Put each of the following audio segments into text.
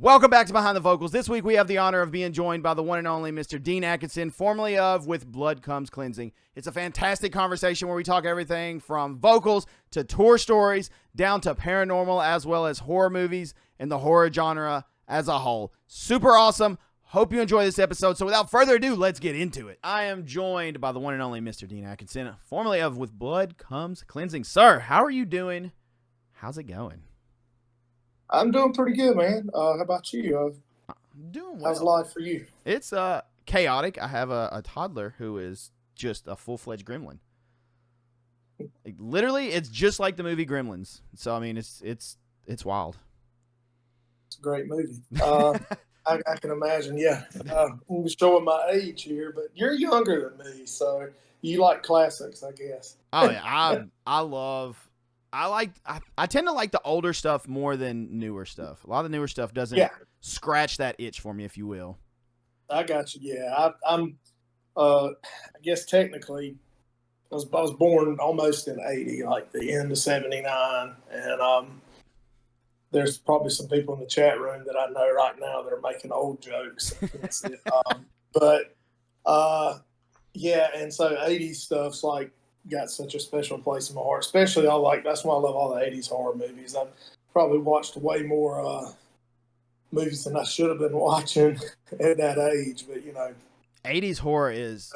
Welcome back to Behind the Vocals. This week we have the honor of being joined by the one and only Mr. Dean Atkinson, formerly of With Blood Comes Cleansing. It's a fantastic conversation where we talk everything from vocals to tour stories down to paranormal as well as horror movies and the horror genre as a whole. Super awesome. Hope you enjoy this episode. So without further ado, let's get into it. I am joined by the one and only Mr. Dean Atkinson, formerly of With Blood Comes Cleansing. Sir, how are you doing? How's it going? I'm doing pretty good, man. How about you? Doing well. How's life for you? It's chaotic. I have a toddler who is just a full-fledged gremlin. Like, literally, it's just like the movie Gremlins. So I mean, it's wild. It's a great movie. I can imagine. Yeah, I'm showing my age here, but you're younger than me, so you like classics, I guess. Oh yeah, I tend to like the older stuff more than newer stuff. A lot of the newer stuff doesn't scratch that itch for me, if you will. I got you. Yeah, I'm. I guess technically, I was born almost in '80, like the end of '79, and there's probably some people in the chat room that I know right now that are making old jokes. Yeah, and so '80s stuff's like got such a special place in my heart, especially that's why I love all the 80s horror movies. I've probably watched way more movies than I should have been watching at that age, but 80s horror is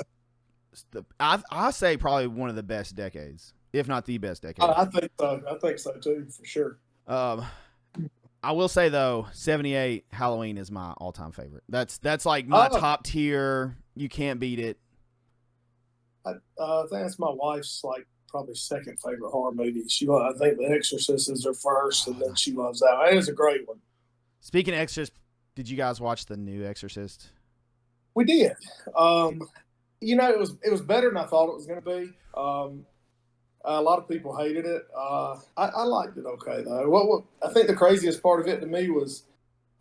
I say probably one of the best decades, if not the best decade. I think so too, for sure. I will say though, 78 Halloween is my all-time favorite. That's like my top tier. You can't beat it. I think that's my wife's probably second favorite horror movie. I think The Exorcist is her first, and then she loves that one. It is a great one. Speaking of Exorcist, did you guys watch the new Exorcist? We did. It was better than I thought it was going to be. A lot of people hated it. I liked it okay though. What I think the craziest part of it to me was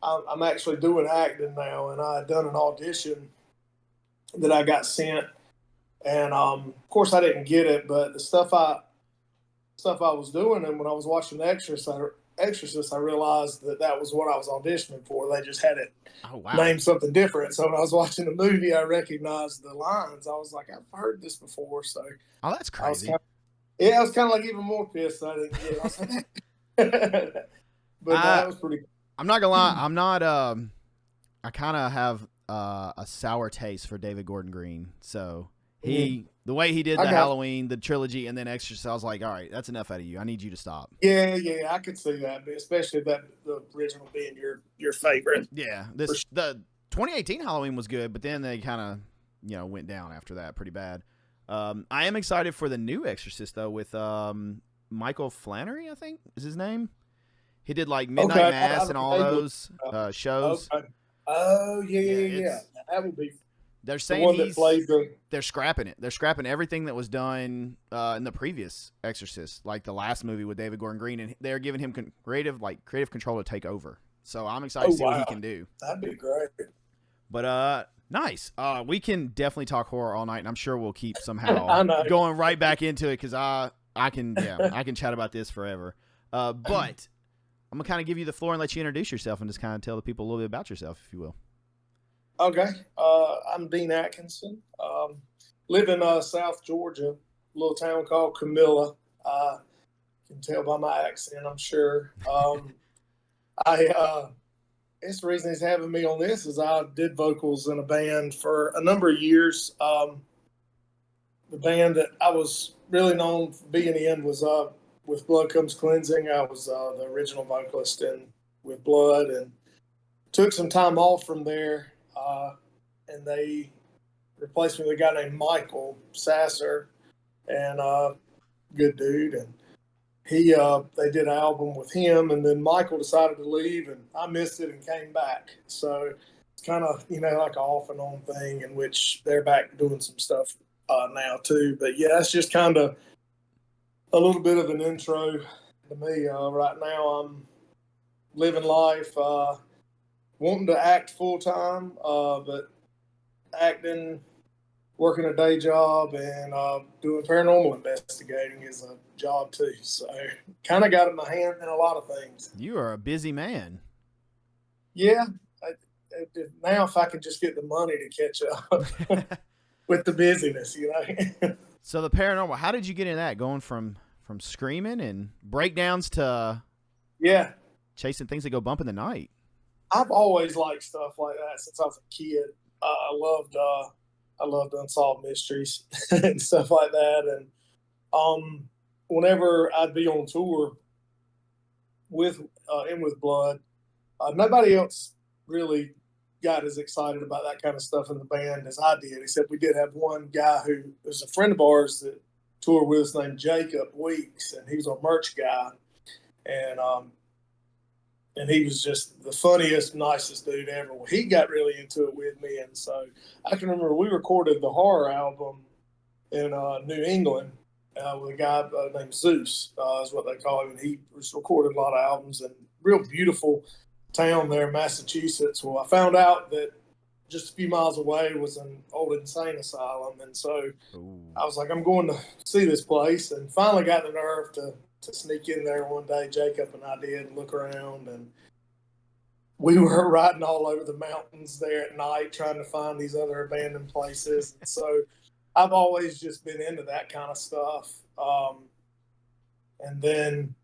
I'm actually doing acting now, and I had done an audition that I got sent. And of course, I didn't get it, but the stuff I was doing, and when I was watching The Exorcist, I realized that was what I was auditioning for. They just had it named something different. So when I was watching the movie, I recognized the lines. I was like, I've heard this before. So that's crazy. I was kind of like even more pissed I didn't get it. I was like, but that was pretty cool. I'm not gonna lie. I'm not. I kind of have a sour taste for David Gordon Green. So. The way he did the Halloween, the trilogy, and then Exorcist, I was like, all right, that's enough out of you. I need you to stop. Yeah, I could see that, especially the original being your favorite. Yeah, the 2018 Halloween was good, but then they kind of went down after that pretty bad. I am excited for the new Exorcist though with Michael Flannery, I think is his name. He did like Midnight Mass and all those shows. Okay. Oh yeah. That would be. They're saying they're scrapping it. They're scrapping everything that was done in the previous Exorcist, like the last movie with David Gordon Green, and they're giving him creative control to take over. So I'm excited to see what he can do. That'd be great. But nice. We can definitely talk horror all night, and I'm sure we'll keep somehow going right back into it because I can chat about this forever. But I'm gonna kind of give you the floor and let you introduce yourself and just kind of tell the people a little bit about yourself, if you will. Okay. I'm Dean Atkinson. Live in South Georgia, a little town called Camilla. You can tell by my accent, I'm sure. It's the reason he's having me on this is I did vocals in a band for a number of years. The band that I was really known for being in was With Blood Comes Cleansing. I was the original vocalist in With Blood, and took some time off from there. And they replaced me with a guy named Michael Sasser, and good dude. And they did an album with him, and then Michael decided to leave, and I missed it and came back. So it's kind of like an off and on thing, in which they're back doing some stuff now too. But yeah, that's just kind of a little bit of an intro to me. Right now, I'm living life. Wanting to act full time, but acting, working a day job, and doing paranormal investigating is a job too. So kind of got in my hand in a lot of things. You are a busy man. Yeah. Now, if I could just get the money to catch up with the busyness, you know. So the paranormal, how did you get in that? Going from screaming and breakdowns to Yeah. chasing things that go bump in the night. I've always liked stuff like that since I was a kid. I loved unsolved mysteries and stuff like that. And whenever I'd be on tour with In With Blood, nobody else really got as excited about that kind of stuff in the band as I did, except we did have one guy who was a friend of ours that toured with us named Jacob Weeks, and he was a merch guy. And he was just the funniest, nicest dude ever. Well, he got really into it with me, and so I can remember we recorded the horror album in New England with a guy named Zeus, is what they call him, and he was recorded a lot of albums and real beautiful town there, Massachusetts. Well, I found out that just a few miles away was an old insane asylum, and so I was like, I'm going to see this place, and finally got the nerve to sneak in there one day. Jacob and I did look around, and we were riding all over the mountains there at night trying to find these other abandoned places. And so I've always just been into that kind of stuff. And then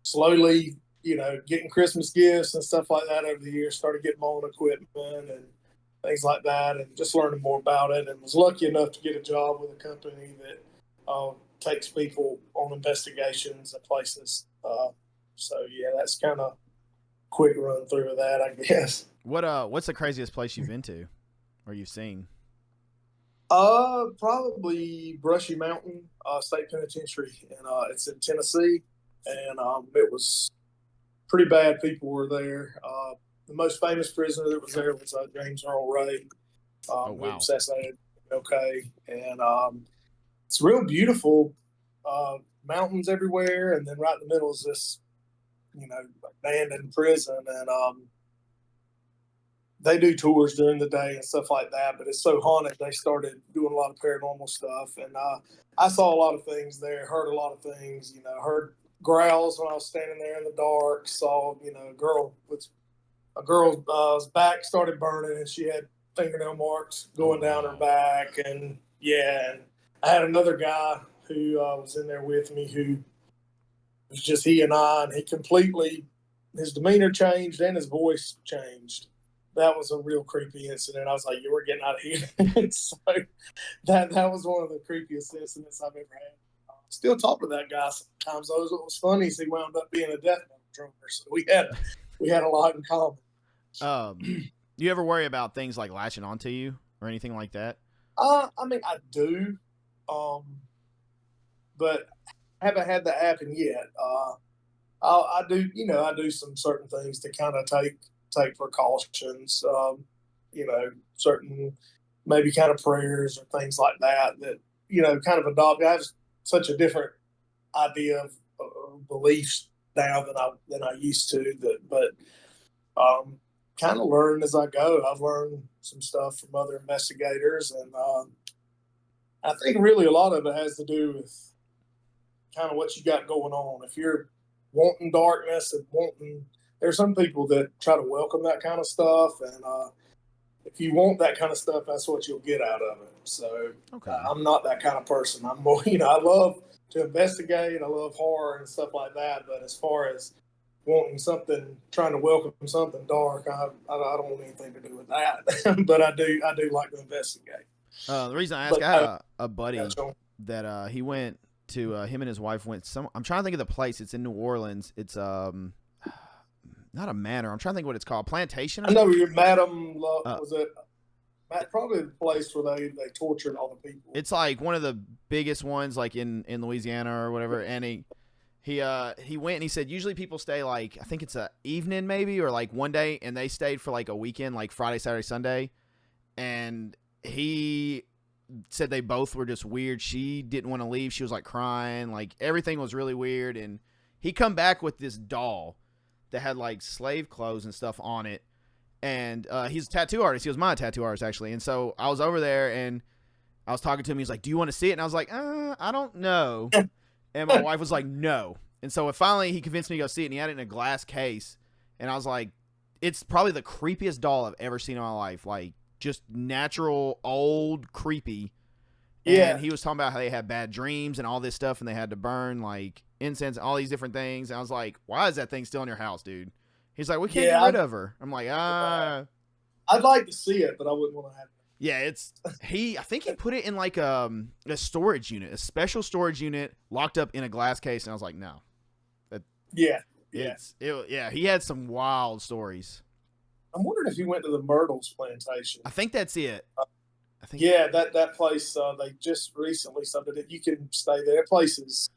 slowly, you know, getting Christmas gifts and stuff like that over the years, started getting my own equipment and things like that, and just learning more about it, and was lucky enough to get a job with a company that takes people on investigations at places. So yeah, that's kind of quick run through of that, I guess. What's the craziest place you've been to or you've seen? Probably Brushy Mountain State Penitentiary, and it's in Tennessee, and it was pretty bad. People were there. The most famous prisoner that was there was James Earl Ray, who assassinated MLK, and it's real beautiful, mountains everywhere, and then right in the middle is this, you know, abandoned prison, and they do tours during the day and stuff like that, but it's so haunted, they started doing a lot of paranormal stuff, and I saw a lot of things there, heard a lot of things, you know, heard growls when I was standing there in the dark, saw, you know, a girl's back started burning, and she had fingernail marks going down her back, and yeah, and I had another guy who was in there with me who was just he and I, and his demeanor changed and his voice changed. That was a real creepy incident. I was like, "You were getting out of here." So that was one of the creepiest incidents I've ever had. Still talk to that guy sometimes. What was funny is he wound up being a death metal drummer, so we had a lot in common. You ever worry about things like latching onto you or anything like that? I mean, I do. But haven't had that happen yet. I do some certain things to kind of take precautions. You know, certain maybe kind of prayers or things like that. You know, kind of adopt. I have such a different idea of beliefs now than I used to. But kind of learn as I go. I've learned some stuff from other investigators, and I think really a lot of it has to do with kind of what you got going on. If you're wanting darkness and there's some people that try to welcome that kind of stuff, and if you want that kind of stuff, that's what you'll get out of it. So I'm not that kind of person. I'm more, you know, I love to investigate. I love horror and stuff like that. But as far as wanting something, trying to welcome something dark, I don't want anything to do with that. But I do like to investigate. The reason I ask, I had a buddy that he went to, him and his wife went I'm trying to think of the place. It's in New Orleans. It's not a manor. I'm trying to think what it's called. Plantation. I know you're Madam. Was it probably the place where they tortured all the people? It's like one of the biggest ones, like in Louisiana or whatever. And he went and he said usually people stay like, I think it's a evening maybe, or like one day, and they stayed for like a weekend, like Friday, Saturday, Sunday. And he said they both were just weird. She didn't want to leave. She was like crying, like everything was really weird. And he come back with this doll that had like slave clothes and stuff on it. And he's a tattoo artist. He was my tattoo artist actually. And so I was over there and I was talking to him. He's like, "Do you want to see it?" And I was like, "I don't know." And my wife was like, "No." And so finally he convinced me to go see it, and he had it in a glass case. And I was like, it's probably the creepiest doll I've ever seen in my life. Like, just natural, old, creepy. Yeah. And he was talking about how they had bad dreams and all this stuff, and they had to burn like incense, all these different things. And I was like, why is that thing still in your house, dude? He's like, we can't get rid of her. I'm like, I'd like to see it, but I wouldn't want to have it. Yeah, I think he put it in like a storage unit, a special storage unit locked up in a glass case. And I was like, no. He had some wild stories. I'm wondering if he went to the Myrtles plantation. I think that's it. That place, they just recently something that you can stay there. That place is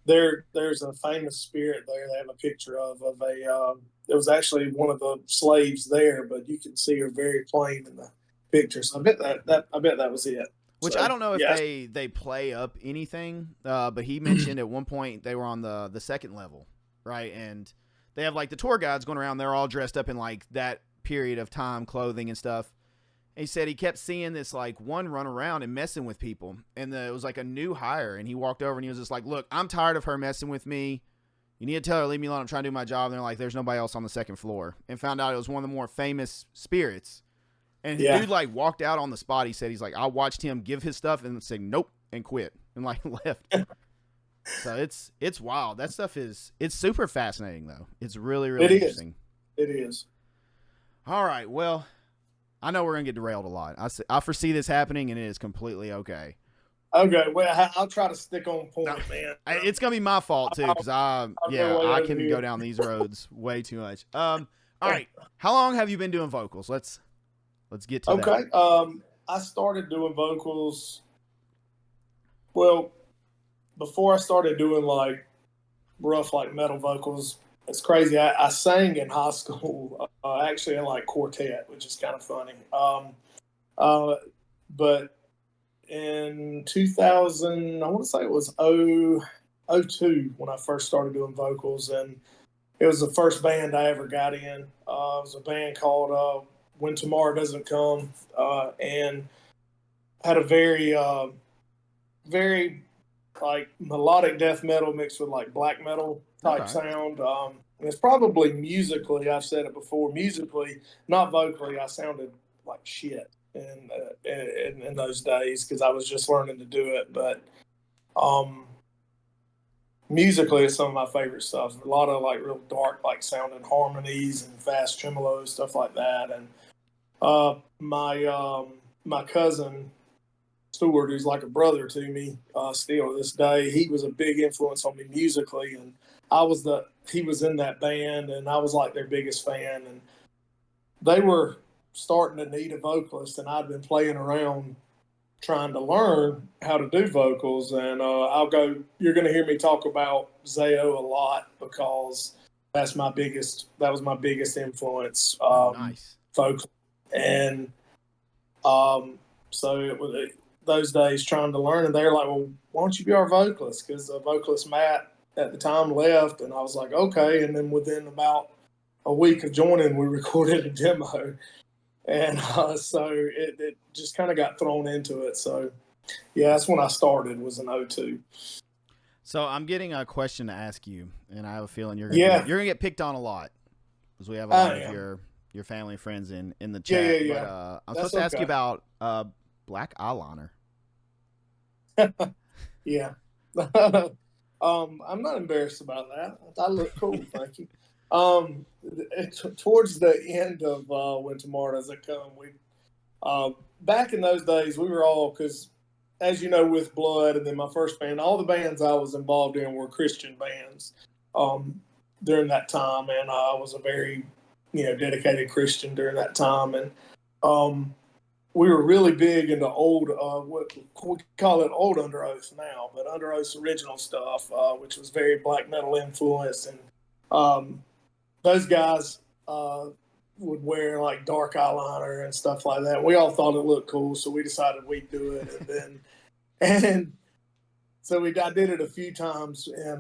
there's a famous spirit there. They have a picture of a it was actually one of the slaves there, but you can see her very plain in the picture. So I bet that was it. Which, I don't know if they play up anything, but he mentioned at one point they were on the second level, right? And they have like the tour guides going around. They're all dressed up in like that period of time clothing and stuff. He said he kept seeing this like one run around and messing with people, and it was like a new hire. And he walked over and he was just like, "Look, I'm tired of her messing with me. You need to tell her, leave me alone. I'm trying to do my job." And they're like, "There's nobody else on the second floor." And found out it was one of the more famous spirits. And the dude like walked out on the spot. He said he's like, I watched him give his stuff and say nope and quit and like left. So it's wild. That stuff it's super fascinating though. It's really interesting. It is. All right, well. I know we're going to get derailed a lot. I foresee this happening, and it is completely okay. Okay, well, I'll try to stick on point, man. It's going to be my fault, too, because I can go down these roads way too much. All right, how long have you been doing vocals? Let's get to that. Okay, I started doing vocals, well, before I started doing, like, rough, like, metal vocals. It's crazy. I sang in high school, actually in like quartet, which is kind of funny. But in 2000, I want to say it was 02 when I first started doing vocals, and it was the first band I ever got in. It was a band called When Tomorrow Doesn't Come, and had a very like melodic death metal mixed with like black metal type sound. And it's probably musically, I've said it before, musically, not vocally, I sounded like shit in those days because I was just learning to do it. But musically, it's some of my favorite stuff. A lot of like real dark, like sounding harmonies and fast tremolos, stuff like that. And my cousin Stewart, who's like a brother to me still to this day, he was a big influence on me musically, and he was in that band, and I was like their biggest fan, and they were starting to need a vocalist, and I'd been playing around trying to learn how to do vocals, and you're going to hear me talk about Zayo a lot because that was my biggest influence. Nice. Vocal. And so it was those days trying to learn, and they're like, well, why don't you be our vocalist? Because the vocalist Matt at the time left, and I was like, okay. And then within about a week of joining, we recorded a demo, and so it just kind of got thrown into it. So yeah, that's when I started, was in 02. So I'm getting a question to ask you, and I have a feeling you're gonna get picked on a lot because we have a lot of your family and friends in the chat. Yeah. But I'm supposed to ask you about black eyeliner. Yeah. I'm not embarrassed about that. I look cool, thank you. Towards the end of When Tomorrow Doesn't Come, we back in those days we were all, because as you know, with Blood and then my first band, all the bands I was involved in were Christian bands during that time, and I was a very dedicated Christian during that time, and we were really big into old, what we call it old Under Oath now, but Under Oath's original stuff, which was very black metal influenced. And those guys would wear like dark eyeliner and stuff like that. We all thought it looked cool, so we decided we'd do it. And so I did it a few times in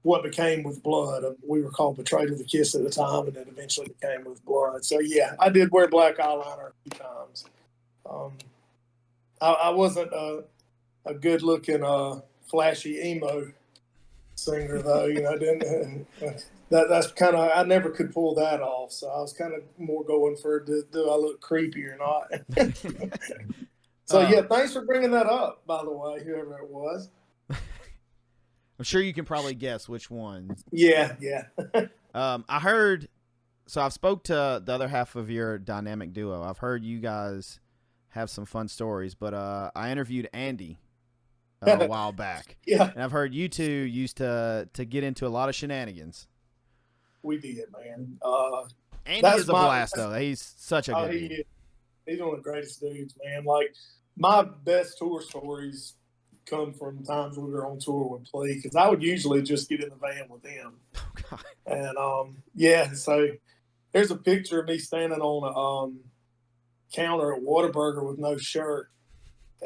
what became With Blood. We were called Betrayed with a Kiss at the time, and it eventually became With Blood. So yeah, I did wear black eyeliner a few times. I wasn't a good-looking, flashy emo singer though. Didn't that's kind of, I never could pull that off. So I was kind of more going for, do I look creepy or not? So yeah, thanks for bringing that up, by the way, whoever it was. I'm sure you can probably guess which one. Yeah. I heard, so I've spoke to the other half of your dynamic duo. I've heard you guys have some fun stories, but I interviewed Andy a while back. Yeah. And I've heard you two used to get into a lot of shenanigans. We did, man. Andy is a blast, though. He's such a good dude. He's one of the greatest dudes, man. Like, my best tour stories come from times we were on tour with Plea, because I would usually just get in the van with him. Oh, God. And, yeah, so there's a picture of me standing on a counter at Whataburger with no shirt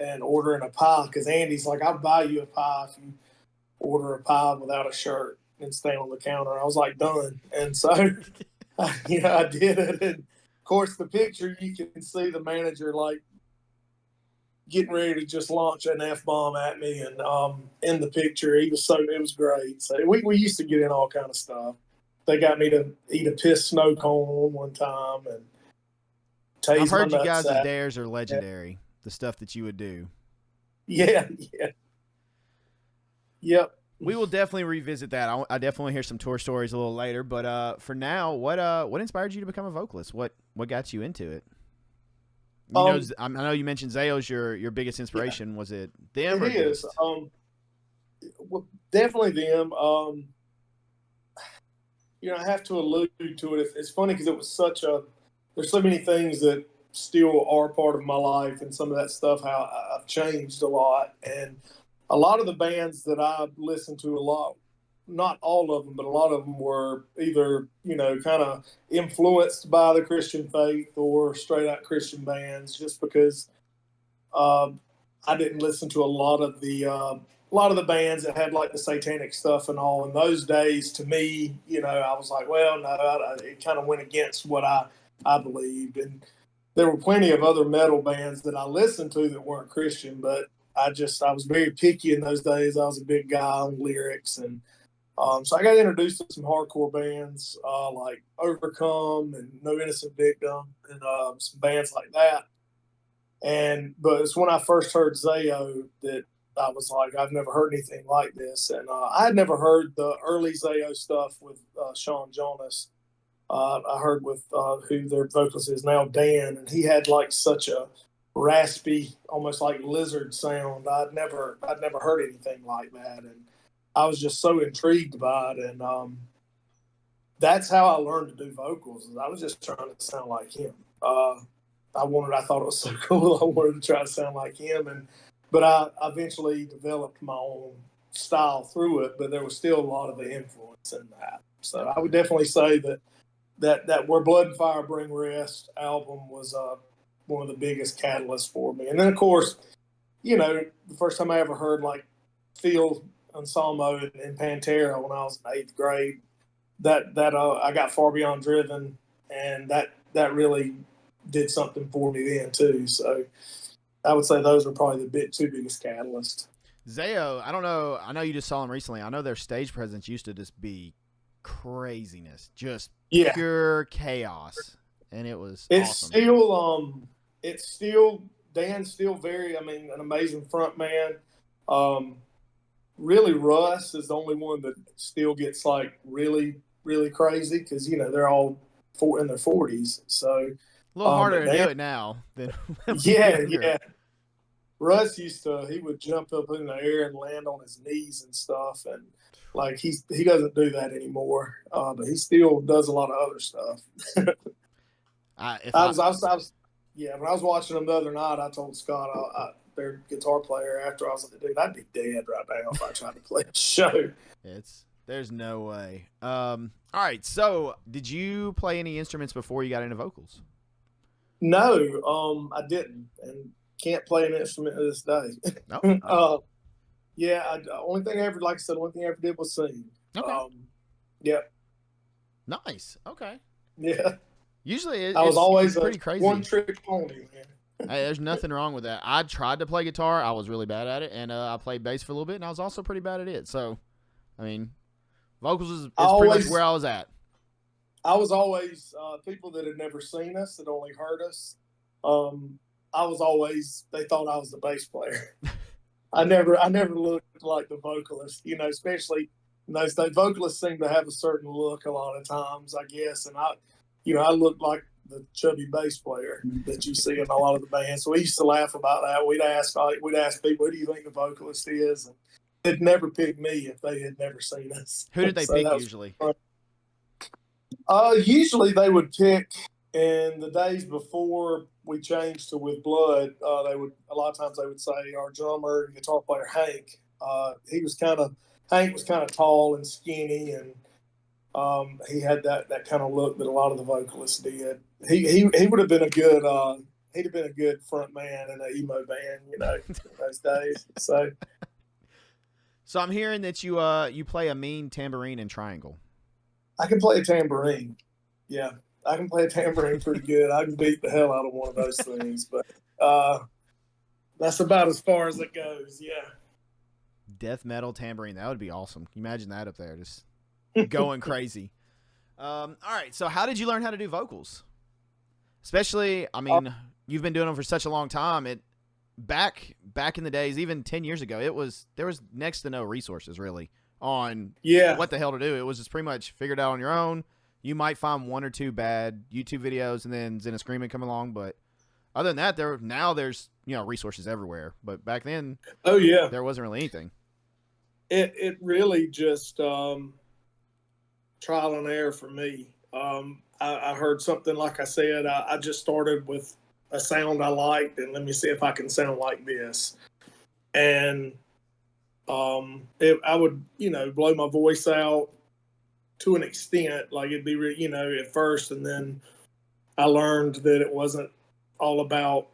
and ordering a pie, because Andy's like, I'll buy you a pie if you order a pie without a shirt and stand on the counter. I was like, done. And so, I did it. And, of course, the picture, you can see the manager, like, getting ready to just launch an F-bomb at me. And in the picture, it was great. So we used to get in all kind of stuff. They got me to eat a pissed snow cone one time. And I've heard you guys' dares are legendary. Yeah. The stuff that you would do. Yeah. Yep. We will definitely revisit that. I definitely want to hear some tour stories a little later. But for now, what inspired you to become a vocalist? What got you into it? I know you mentioned Zayo's your biggest inspiration. Yeah. Was it them? It is. Well, definitely them. I have to allude to it. It's funny because it was there's so many things that still are part of my life, and some of that stuff, how I've changed a lot. And a lot of the bands that I listened to a lot, not all of them, but a lot of them were either, kind of influenced by the Christian faith or straight out Christian bands, just because I didn't listen to a lot of the bands that had like the satanic stuff and all. In those days, to me, I was like, well, no, it kind of went against what I believed. And there were plenty of other metal bands that I listened to that weren't Christian, but I was very picky in those days. I was a big guy on lyrics. And so I got introduced to some hardcore bands like Overcome and No Innocent Victim and some bands like that. But it's when I first heard Zayo that I was like, I've never heard anything like this. And I had never heard the early Zayo stuff with Sean Jonas. I heard with who their vocalist is now, Dan, and he had like such a raspy, almost like lizard sound. I'd never heard anything like that, and I was just so intrigued by it. And that's how I learned to do vocals. I was just trying to sound like him. I thought it was so cool. I wanted to try to sound like him, but I eventually developed my own style through it. But there was still a lot of the influence in that. So I would definitely say that Where Blood and Fire Bring Rest album was one of the biggest catalysts for me. And then, of course, the first time I ever heard like Phil Anselmo and Pantera when I was in 8th grade, that I got Far Beyond Driven, and that really did something for me then too. So I would say those are probably the two biggest catalysts. Zayo, I don't know. I know you just saw them recently. I know their stage presence used to just be craziness, just pure chaos, and it was awesome. Dan's still very, an amazing front man. Really, Russ is the only one that still gets like really, really crazy because they're all in their 40s, so a little harder to do it now than yeah. Russ he would jump up in the air and land on his knees and stuff, and like he doesn't do that anymore, but he still does a lot of other stuff. When I was watching them the other night, I told Scott, their guitar player, after I was like, dude, I'd be dead right now if I tried to play a show. There's no way. All right, so did you play any instruments before you got into vocals? No, I didn't, and can't play an instrument to this day. No. Only thing I ever did was sing. Okay. Yeah. Nice. Okay. Yeah. Usually I was always pretty crazy. One-trick pony, man. Hey, there's nothing wrong with that. I tried to play guitar. I was really bad at it, and I played bass for a little bit, and I was also pretty bad at it. So I mean, vocals is pretty always, much where I was at. I was always people that had never seen us, that only heard us. I was always, they thought I was the bass player. I never looked like the vocalist, you know, especially in those days. Vocalists seem to have a certain look a lot of times, I guess. And I looked like the chubby bass player that you see in a lot of the bands. So we used to laugh about that. We'd ask people, who do you think the vocalist is? And they'd never pick me if they had never seen us. Who did they pick usually? Usually they would pick, in the days before we changed to With Blood, a lot of times they would say our drummer and guitar player Hank. Hank was kind of tall and skinny, and he had that kind of look that a lot of the vocalists did. He would have been a good he'd have been a good front man in an emo band, you know, in those days. So I'm hearing that you play a mean tambourine and triangle. I can play a tambourine. Yeah, I can play a tambourine pretty good. I can beat the hell out of one of those things, but that's about as far as it goes. Yeah. Death metal tambourine. That would be awesome. Can you imagine that up there, just going crazy? All right. So how did you learn how to do vocals? Especially, I mean, you've been doing them for such a long time. Back in the days, even 10 years ago, there was next to no resources really on what the hell to do. It was just pretty much figured out on your own. You might find one or two bad YouTube videos and then Zenna Screaming come along, but other than that, there's resources everywhere. But back then, there wasn't really anything. It really just trial and error for me. I heard something, like I said, I just started with a sound I liked, and let me see if I can sound like this. And I would, blow my voice out to an extent, like it'd be, at first, and then I learned that it wasn't all about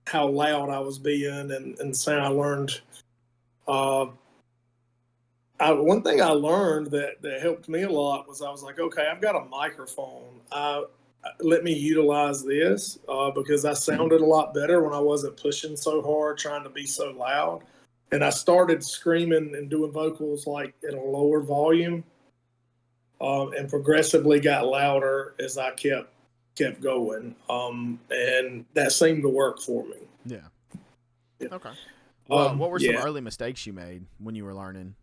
how loud I was being, and so I learned. One thing I learned that helped me a lot was I was like, okay, I've got a microphone. Let me utilize this because I sounded a lot better when I wasn't pushing so hard, trying to be so loud. And I started screaming and doing vocals like at a lower volume, and progressively got louder as I kept going. And that seemed to work for me. Yeah. Okay. Well, what were some early mistakes you made when you were learning?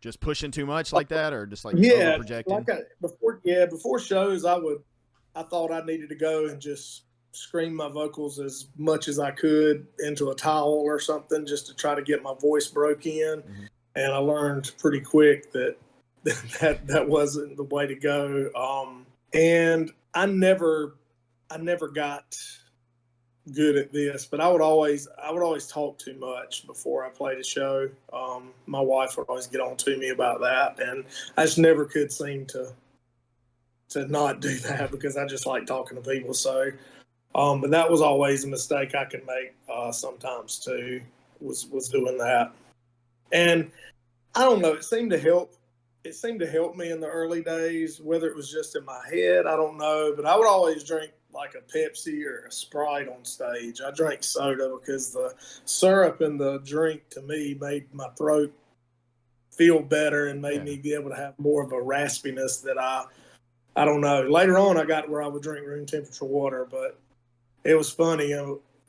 Just pushing too much like that, or just like over projecting? Before shows, I thought I needed to go and just scream my vocals as much as I could into a towel or something, just to try to get my voice broke in. Mm-hmm. And I learned pretty quick that wasn't the way to go. And I never got good at this, but I would always talk too much before I played a show. My wife would always get on to me about that, and I just never could seem to not do that because I just like talking to people. So, but that was always a mistake I could make sometimes too, was doing that. And I don't know, it seemed to help me in the early days, whether it was just in my head, I don't know, but I would always drink like a Pepsi or a Sprite on stage. I drank soda because the syrup in the drink to me made my throat feel better and made me be able to have more of a raspiness that I don't know. Later on, I got where I would drink room temperature water, but it was funny.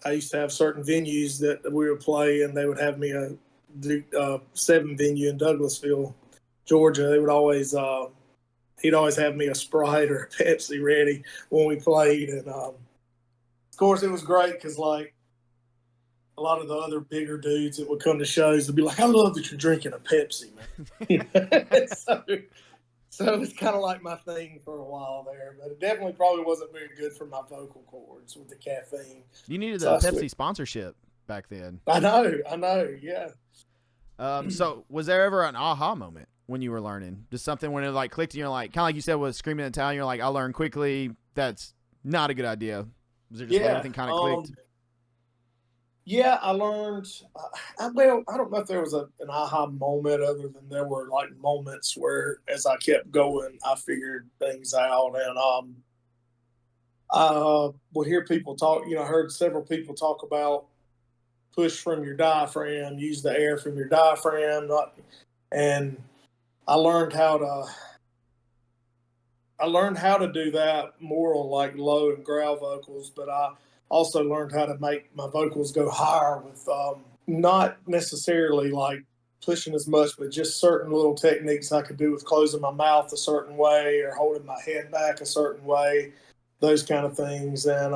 I used to have certain venues that we would play, and they would have me a 7 venue in Douglasville, Georgia. They would always he'd always have me a Sprite or a Pepsi ready when we played. And, of course, it was great because, like, a lot of the other bigger dudes that would come to shows would be like, I love that you're drinking a Pepsi, man. So it's kind of like my thing for a while there. But it definitely probably wasn't very good for my vocal cords with the caffeine. You needed a Pepsi sponsorship back then. I know, yeah. So was there ever an aha moment when you were learning? Just something when it like clicked and you're like, kind of like you said with Screaming in the Town, you're like, I learned quickly. That's not a good idea. Was there just everything kind of clicked? Yeah, I learned. I don't know if there was an aha moment other than there were like moments where as I kept going, I figured things out. And I would hear people talk, I heard several people talk about push from your diaphragm, use the air from your diaphragm, and I learned how to do that more on like low and growl vocals, but I also learned how to make my vocals go higher with not necessarily like pushing as much, but just certain little techniques I could do with closing my mouth a certain way or holding my head back a certain way, those kind of things. And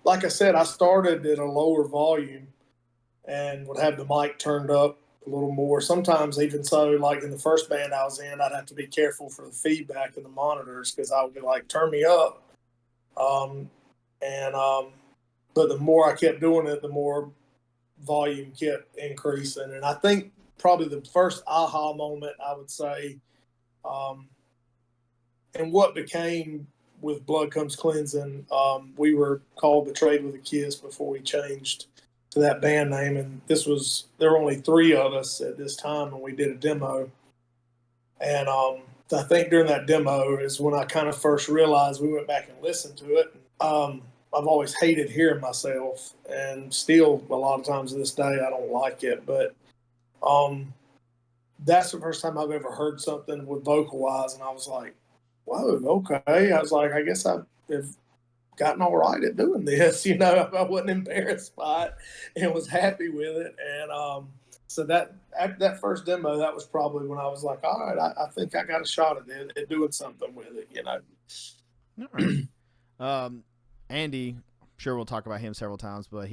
like I said, I started at a lower volume and would have the mic turned up a little more. Sometimes even so, like in the first band I was in, I'd have to be careful for the feedback in the monitors because I would be like, turn me up. But the more I kept doing it, the more volume kept increasing. And I think probably the first aha moment, I would say, and what became with Blood Comes Cleansing, we were called Betrayed with a Kiss before we changed to that band name. And there were only 3 of us at this time when we did a demo. And I think during that demo is when I kind of first realized, we went back and listened to it. I've always hated hearing myself, and still a lot of times to this day I don't like it. But that's the first time I've ever heard something with vocal wise, and I was like, whoa, okay. I was like, I guess I've gotten all right at doing this. I wasn't embarrassed by it and was happy with it. And so that after that first demo, that was probably when I was like, all right, I think I got a shot at doing something with it. All right. Andy, I'm sure we'll talk about him several times, but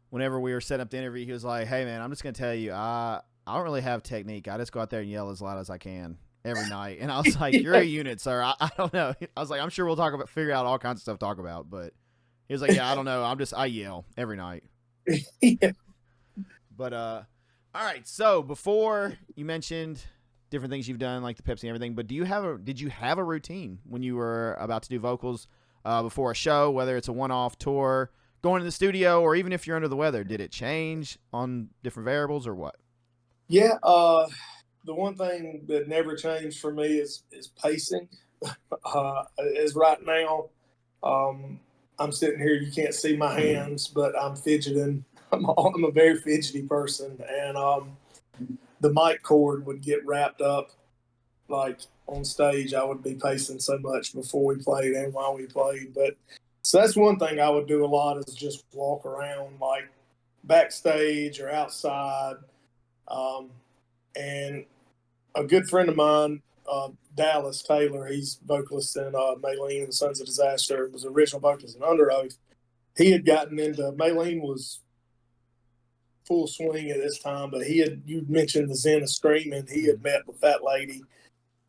whenever we were setting up the interview, he was like, hey man, I'm just going to tell you, I don't really have technique. I just go out there and yell as loud as I can every night. And I was like, you're a unit, sir. I don't know. I was like, I'm sure we'll figure out all kinds of stuff to talk about, but he was like, yeah, I don't know. I yell every night. Yeah. But, all right. So before you mentioned different things you've done, like the Pepsi and everything, but did you have a routine when you were about to do vocals before a show, whether it's a one-off tour, going to the studio, or even if you're under the weather? Did it change on different variables or what? Yeah. The one thing that never changed for me is pacing. As right now, I'm sitting here, you can't see my hands, but I'm fidgeting. I'm a very fidgety person, and the mic cord would get wrapped up. Like on stage, I would be pacing so much before we played and while we played. But so that's one thing I would do a lot, is just walk around like backstage or outside. And a good friend of mine, Dallas Taylor, he's vocalist in Maylene and the Sons of Disaster, was the original vocalist in Under Oath. He had gotten into, Maylene was full swing at this time, but you mentioned the Zen of Screaming. He had met with that lady,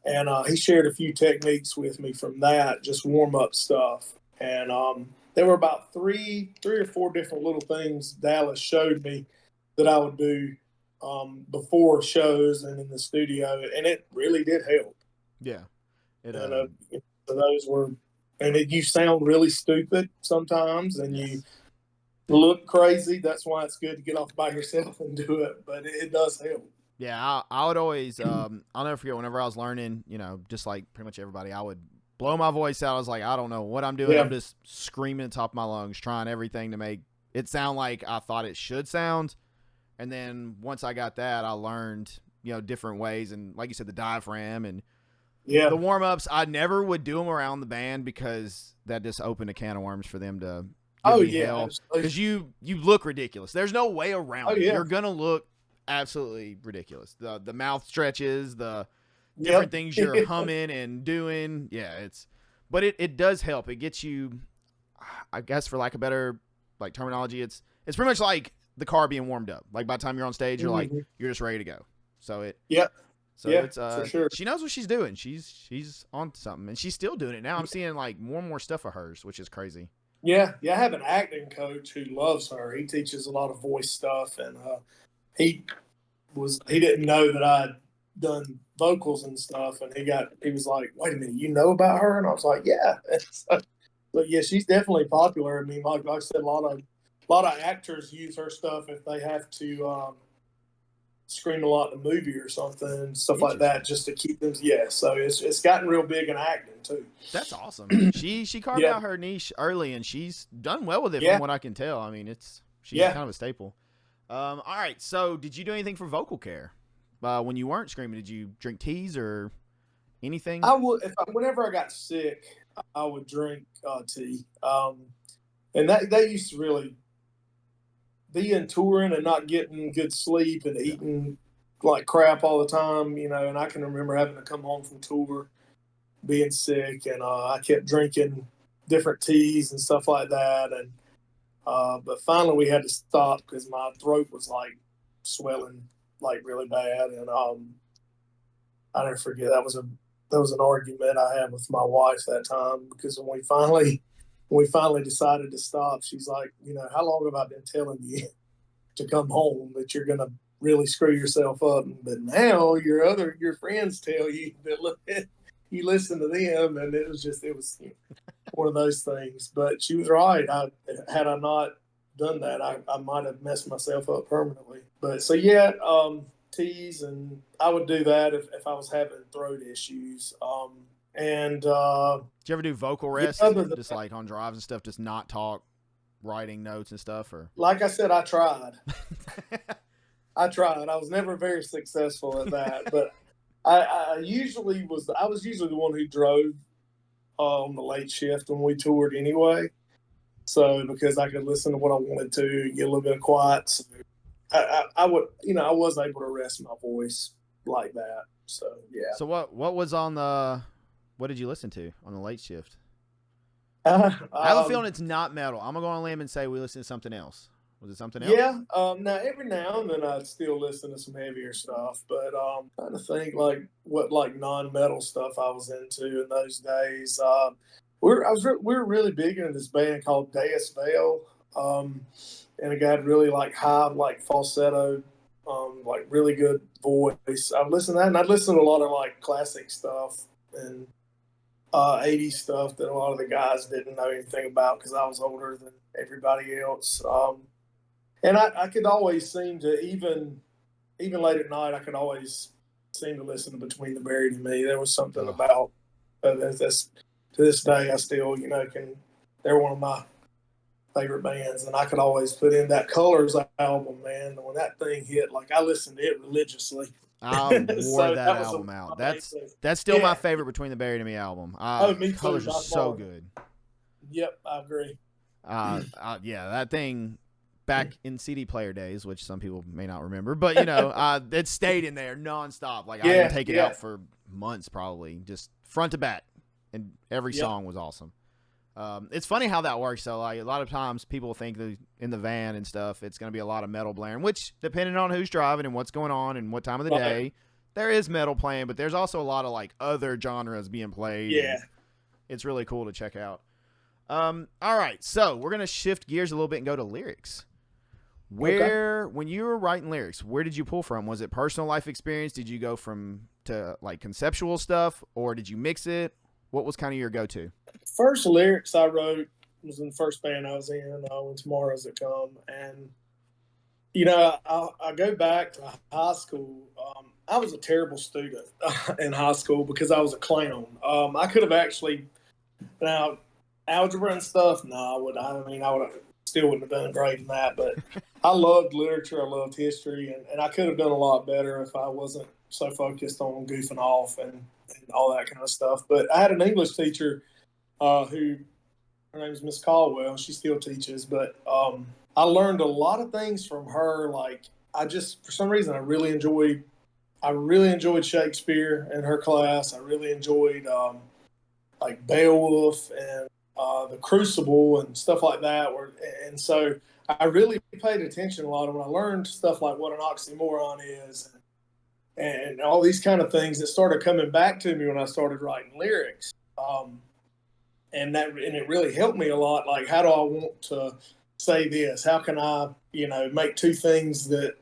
and he shared a few techniques with me from that, just warm up stuff. And there were about three or four different little things Dallas showed me that I would do before shows and in the studio, and it really did help. Yeah. So those were, and you sound really stupid sometimes, and you look crazy. That's why it's good to get off by yourself and do it, but it does help. Yeah, I would always, I'll never forget, whenever I was learning, just like pretty much everybody, I would blow my voice out. I was like, I don't know what I'm doing. Yeah. I'm just screaming at the top of my lungs, trying everything to make it sound like I thought it should sound. And then once I got that, I learned, different ways. And like you said, the diaphragm and the warm-ups, I never would do them around the band because that just opened a can of worms for them to give me hell. Because you look ridiculous. There's no way around it. You're going to look absolutely ridiculous. The mouth stretches, the different things you're humming and doing. Yeah, but it does help. It gets you, I guess, for lack of better terminology, it's pretty much like the car being warmed up. Like by the time you're on stage, you're you're just ready to go. So it's for sure. She knows what she's doing. She's on something, and she's still doing it now. I'm seeing more and more stuff of hers, which is crazy. Yeah. I have an acting coach who loves her. He teaches a lot of voice stuff, and he didn't know that I'd done vocals and stuff, and he was like, wait a minute, you know about her? And I was like, yeah. But yeah, she's definitely popular. I mean, like I said, a lot of actors use her stuff if they have to scream a lot in a movie or something and stuff like that, just to keep them. Yeah, so it's gotten real big in acting too. That's awesome. She carved out her niche early, and she's done well with it from what I can tell. I mean, she's kind of a staple. All right, so did you do anything for vocal care when you weren't screaming? Did you drink teas or anything? I would, whenever I got sick, I would drink tea. And that used to really being touring and not getting good sleep and eating like crap all the time, you know. And I can remember having to come home from tour, being sick, and I kept drinking different teas and stuff like that. And but finally we had to stop because my throat was like swelling like really bad. And I never forget that was an argument I had with my wife that time, because when we finally decided to stop, she's like, you know, how long have I been telling you to come home, that you're going to really screw yourself up? But now your friends tell you that, look, you listen to them. And it was one of those things. But she was right. Had I not done that, I might have messed myself up permanently. But so, yeah, teas, and I would do that if I was having throat issues. And did you ever do vocal rest, just like on drives and stuff, just not talk, writing notes and stuff? Or like I said, I tried. I was never very successful at that, but I was usually the one who drove on the late shift when we toured anyway. So because I could listen to what I wanted to, get a little bit of quiet. So I would, you know, I was able to rest my voice like that. So yeah. So what was on the? What did you listen to on the late shift? I have a feeling it's not metal. I'm gonna go on a limb and say we listened to something else. Was it something else? Yeah. Now every now and then I still listen to some heavier stuff, but trying to think like what like non-metal stuff I was into in those days. We were really big into this band called Death Veil, and a guy had really like high like falsetto, like really good voice. I'd listen to that, and I'd listen to a lot of like classic stuff and 80s stuff that a lot of the guys didn't know anything about because I was older than everybody else. And I could always seem to, even late at night, I could always seem to listen to Between the Buried and Me. There was something about this, to this day, I still, you know, they're one of my favorite bands, and I could always put in that Colors album, man. When that thing hit, like I listened to it religiously. I wore that album out. That's still my favorite Between the Buried and Me album. Me too. Colors are so good. Yep, I agree. Yeah, that thing back in CD player days, which some people may not remember, but you know, it stayed in there nonstop. Like I didn't take it out for months, probably just front to back, and every song was awesome. It's funny how that works. So like a lot of times people think that in the van and stuff, it's going to be a lot of metal blaring, which depending on who's driving and what's going on and what time of the day, there is metal playing, but there's also a lot of like other genres being played. Yeah. It's really cool to check out. All right. So we're going to shift gears a little bit and go to lyrics. When you were writing lyrics, where did you pull from? Was it personal life experience? Did you go to like conceptual stuff, or did you mix it? What was kind of your go-to? First lyrics I wrote was in the first band I was in, When Tomorrow's a Come. And, you know, I go back to high school. I was a terrible student in high school because I was a clown. I could have actually, now, algebra and stuff, no, I would have still wouldn't have done great in that. But I loved literature. I loved history. And I could have done a lot better if I wasn't so focused on goofing off and all that kind of stuff. But I had an English teacher who, her name is Miss Caldwell. She still teaches, but I learned a lot of things from her. Like for some reason, I really enjoyed Shakespeare in her class. I really enjoyed like Beowulf and The Crucible and stuff like that. And so I really paid attention a lot when I learned stuff like what an oxymoron is and all these kind of things that started coming back to me when I started writing lyrics. And it really helped me a lot. Like, how do I want to say this? How can I, make two things that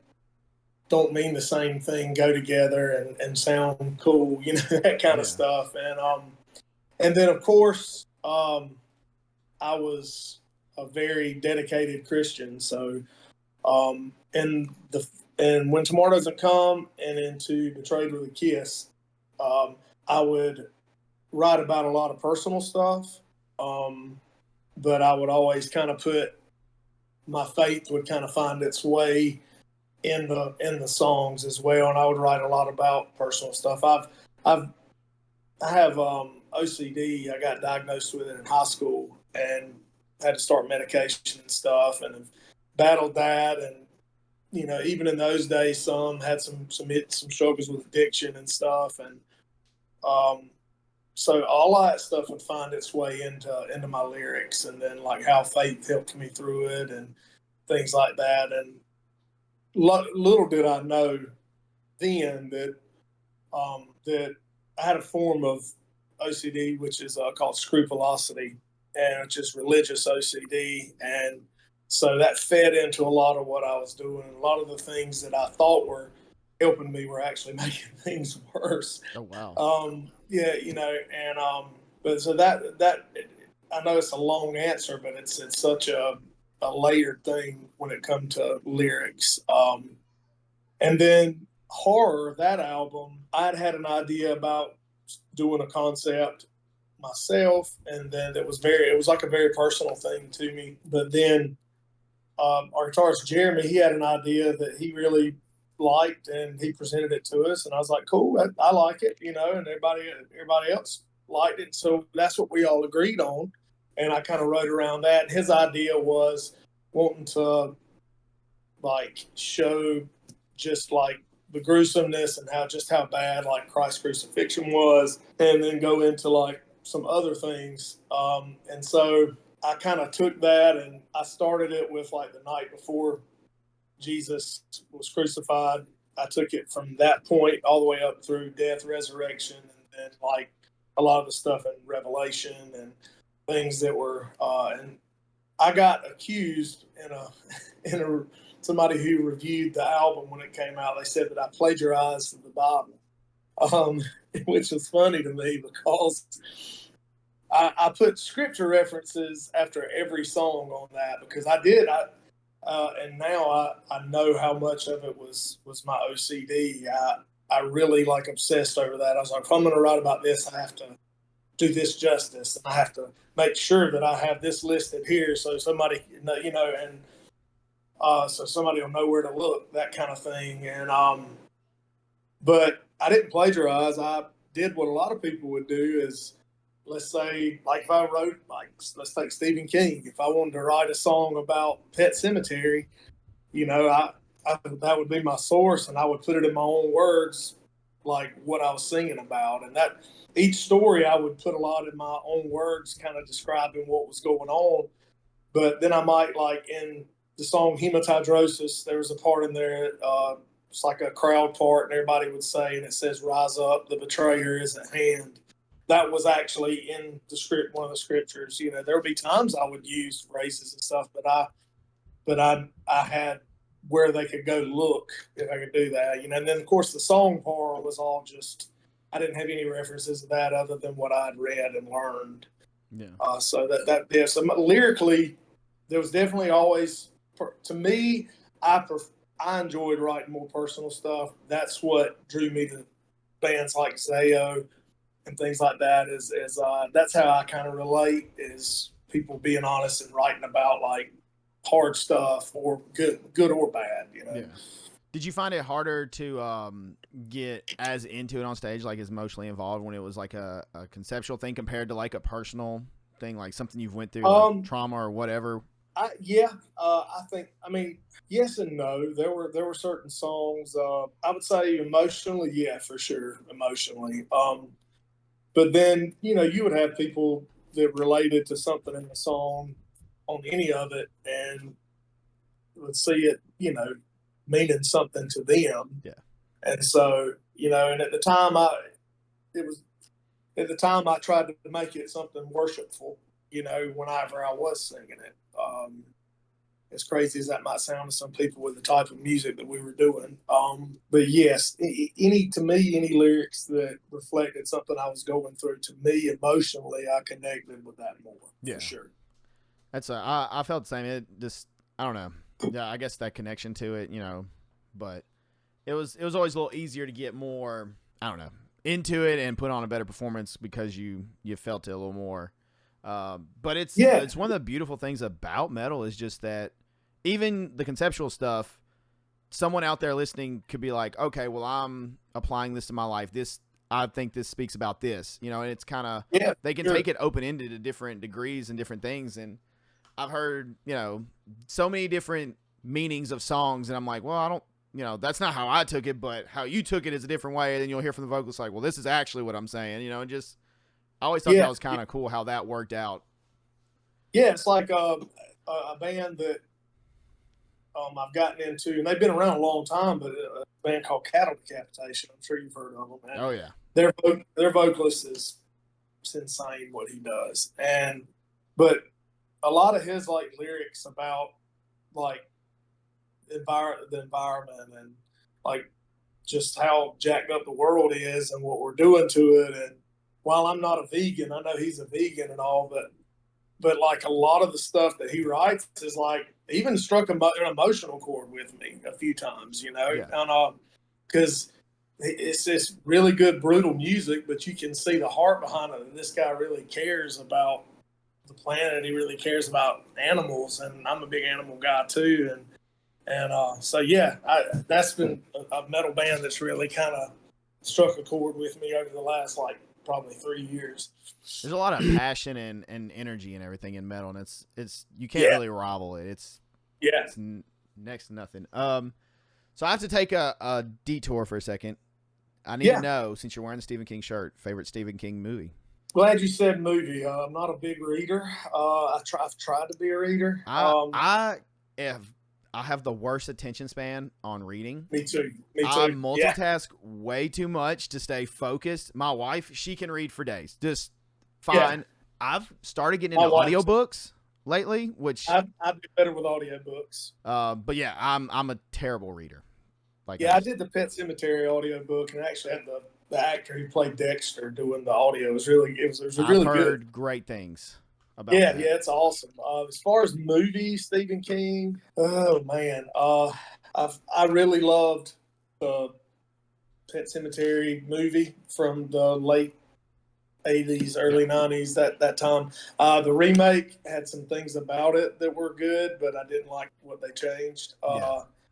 don't mean the same thing go together and sound cool, that kind of stuff. And then of course, I was a very dedicated Christian. So, and When Tomorrow Doesn't Come and into Betrayed with a Kiss, I would write about a lot of personal stuff, but I would always kind of my faith would kind of find its way in the songs as well. And I would write a lot about personal stuff. I have OCD. I got diagnosed with it in high school and had to start medication and stuff, and have battled that. And even in those days, some had some struggles with addiction and stuff, and so all of that stuff would find its way into my lyrics, and then like how faith helped me through it and things like that. And little did I know then that that I had a form of OCD, which is called scrupulosity, and which is religious OCD. And so that fed into a lot of what I was doing. A lot of the things that I thought were helping me were actually making things worse. Oh, wow. Yeah, but so that I know it's a long answer, but it's such a layered thing when it comes to lyrics. And then horror, that album, I'd had an idea about doing a concept myself, and then it was like a very personal thing to me. But then our guitarist Jeremy, he had an idea that he really liked, and he presented it to us, and I was like, cool, I like it, and everybody else liked it, so that's what we all agreed on. And I kind of wrote around that. And his idea was wanting to like show just like the gruesomeness and how bad like Christ's crucifixion was, and then go into like some other things. And so I kind of took that, and I started it with like the night before Jesus was crucified. I took it from that point all the way up through death, resurrection, and then like a lot of the stuff in Revelation and things that were. And I got accused in a somebody who reviewed the album when it came out. They said that I plagiarized the Bible, which was funny to me because I put scripture references after every song on that because I did. And now I know how much of it was my OCD. I really like obsessed over that. I was like, if I'm going to write about this, I have to do this justice, and I have to make sure that I have this listed here so somebody, and so somebody will know where to look, that kind of thing. And but I didn't plagiarize. I did what a lot of people would do is, let's say, like if I wrote, like, let's take Stephen King. If I wanted to write a song about Pet Sematary, that would be my source, and I would put it in my own words, like what I was singing about. And that each story I would put a lot in my own words, kind of describing what was going on. But then I might, like in the song Hematidrosis, there was a part in there, it's like a crowd part, and everybody would say, and it says, "Rise up, the betrayer is at hand." That was actually in the script, one of the scriptures. There would be times I would use phrases and stuff, but I had where they could go look if I could do that. And then of course the song part was all just, I didn't have any references to that other than what I'd read and learned. Yeah. So so lyrically, there was definitely always, to me, I enjoyed writing more personal stuff. That's what drew me to bands like Zayo and things like that. Is that's how I kind of relate, is people being honest and writing about like hard stuff, or good or bad. Yeah. Did you find it harder to get as into it on stage, like as emotionally involved, when it was like a conceptual thing compared to like a personal thing, like something you've went through, like trauma or whatever? I think, yes and no. There were certain songs, I would say emotionally, yeah, for sure, emotionally. But then, you would have people that related to something in the song on any of it and would see it, meaning something to them. Yeah. And so, and at the time I tried to make it something worshipful, whenever I was singing it. As crazy as that might sound to some people with the type of music that we were doing. But yes, any lyrics that reflected something I was going through, to me emotionally, I connected with that more. Yeah. For sure. That's I felt the same. It just, I don't know. Yeah, I guess that connection to it, but it was always a little easier to get more, I don't know, into it and put on a better performance because you felt it a little more. But it's one of the beautiful things about metal is just that even the conceptual stuff, someone out there listening could be like, okay, well, I'm applying this to my life. I think this speaks about this, and it's kind of, they can take it open-ended to different degrees and different things. And I've heard, so many different meanings of songs, and I'm like, well, I don't, that's not how I took it, but how you took it is a different way. And then you'll hear from the vocalist like, well, this is actually what I'm saying, and just, I always thought that was kind of cool how that worked out. Yeah, it's like a band that I've gotten into, and they've been around a long time, but a band called Cattle Decapitation. I'm sure you've heard of them. Man. Oh, yeah. Their vocalist is insane what he does. But a lot of his like lyrics about like the environment and like just how jacked up the world is and what we're doing to it. And while I'm not a vegan, I know he's a vegan and all, but like a lot of the stuff that he writes is like even struck an emotional chord with me a few times, because it's this really good brutal music, but you can see the heart behind it. And this guy really cares about the planet. He really cares about animals, and I'm a big animal guy too. So yeah, that's been a metal band that's really kind of struck a chord with me over the last probably 3 years. There's a lot of passion and energy and everything in metal, and it's you can't really rival it. It's next to nothing. So I have to take a detour for a second. I need to know, since you're wearing the Stephen King shirt, favorite Stephen King movie. Glad you said movie. I'm not a big reader. I've tried to be a reader. I have the worst attention span on reading. Me too. I multitask way too much to stay focused. My wife, she can read for days, just fine. Yeah. I've started getting into audiobooks lately, which I'd be better with audiobooks. But yeah, I'm a terrible reader. I did the Pet Sematary audiobook, and I actually had the actor who played Dexter doing the audio. It was really I've heard great things about that. Yeah, it's awesome. As far as movies, Stephen King, oh man, I really loved the Pet Sematary movie from the late 80s, early 90s, that time. The remake had some things about it that were good, but I didn't like what they changed.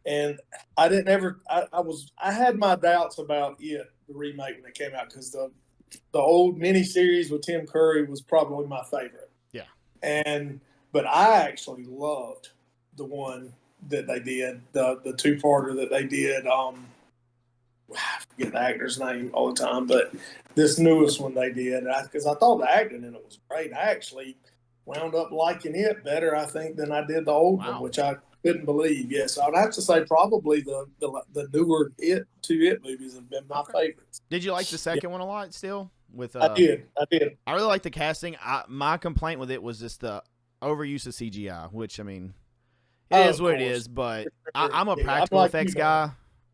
And I didn't ever. I had my doubts about the remake when it came out, because the old miniseries with Tim Curry was probably my favorite. Yeah. But I actually loved the one that they did, the two-parter that they did. I forget the actor's name all the time, but this newest one they did, because I thought the acting in it was great. I actually wound up liking it better, I think, than I did the old one, which I couldn't believe. Yes, I'd have to say probably the newer It movies have been my favorites. Did you like the second one a lot still? I did. I really like the casting. My complaint with it was just the overuse of CGI, which, I mean, it is what it is, but I'm a practical effects guy.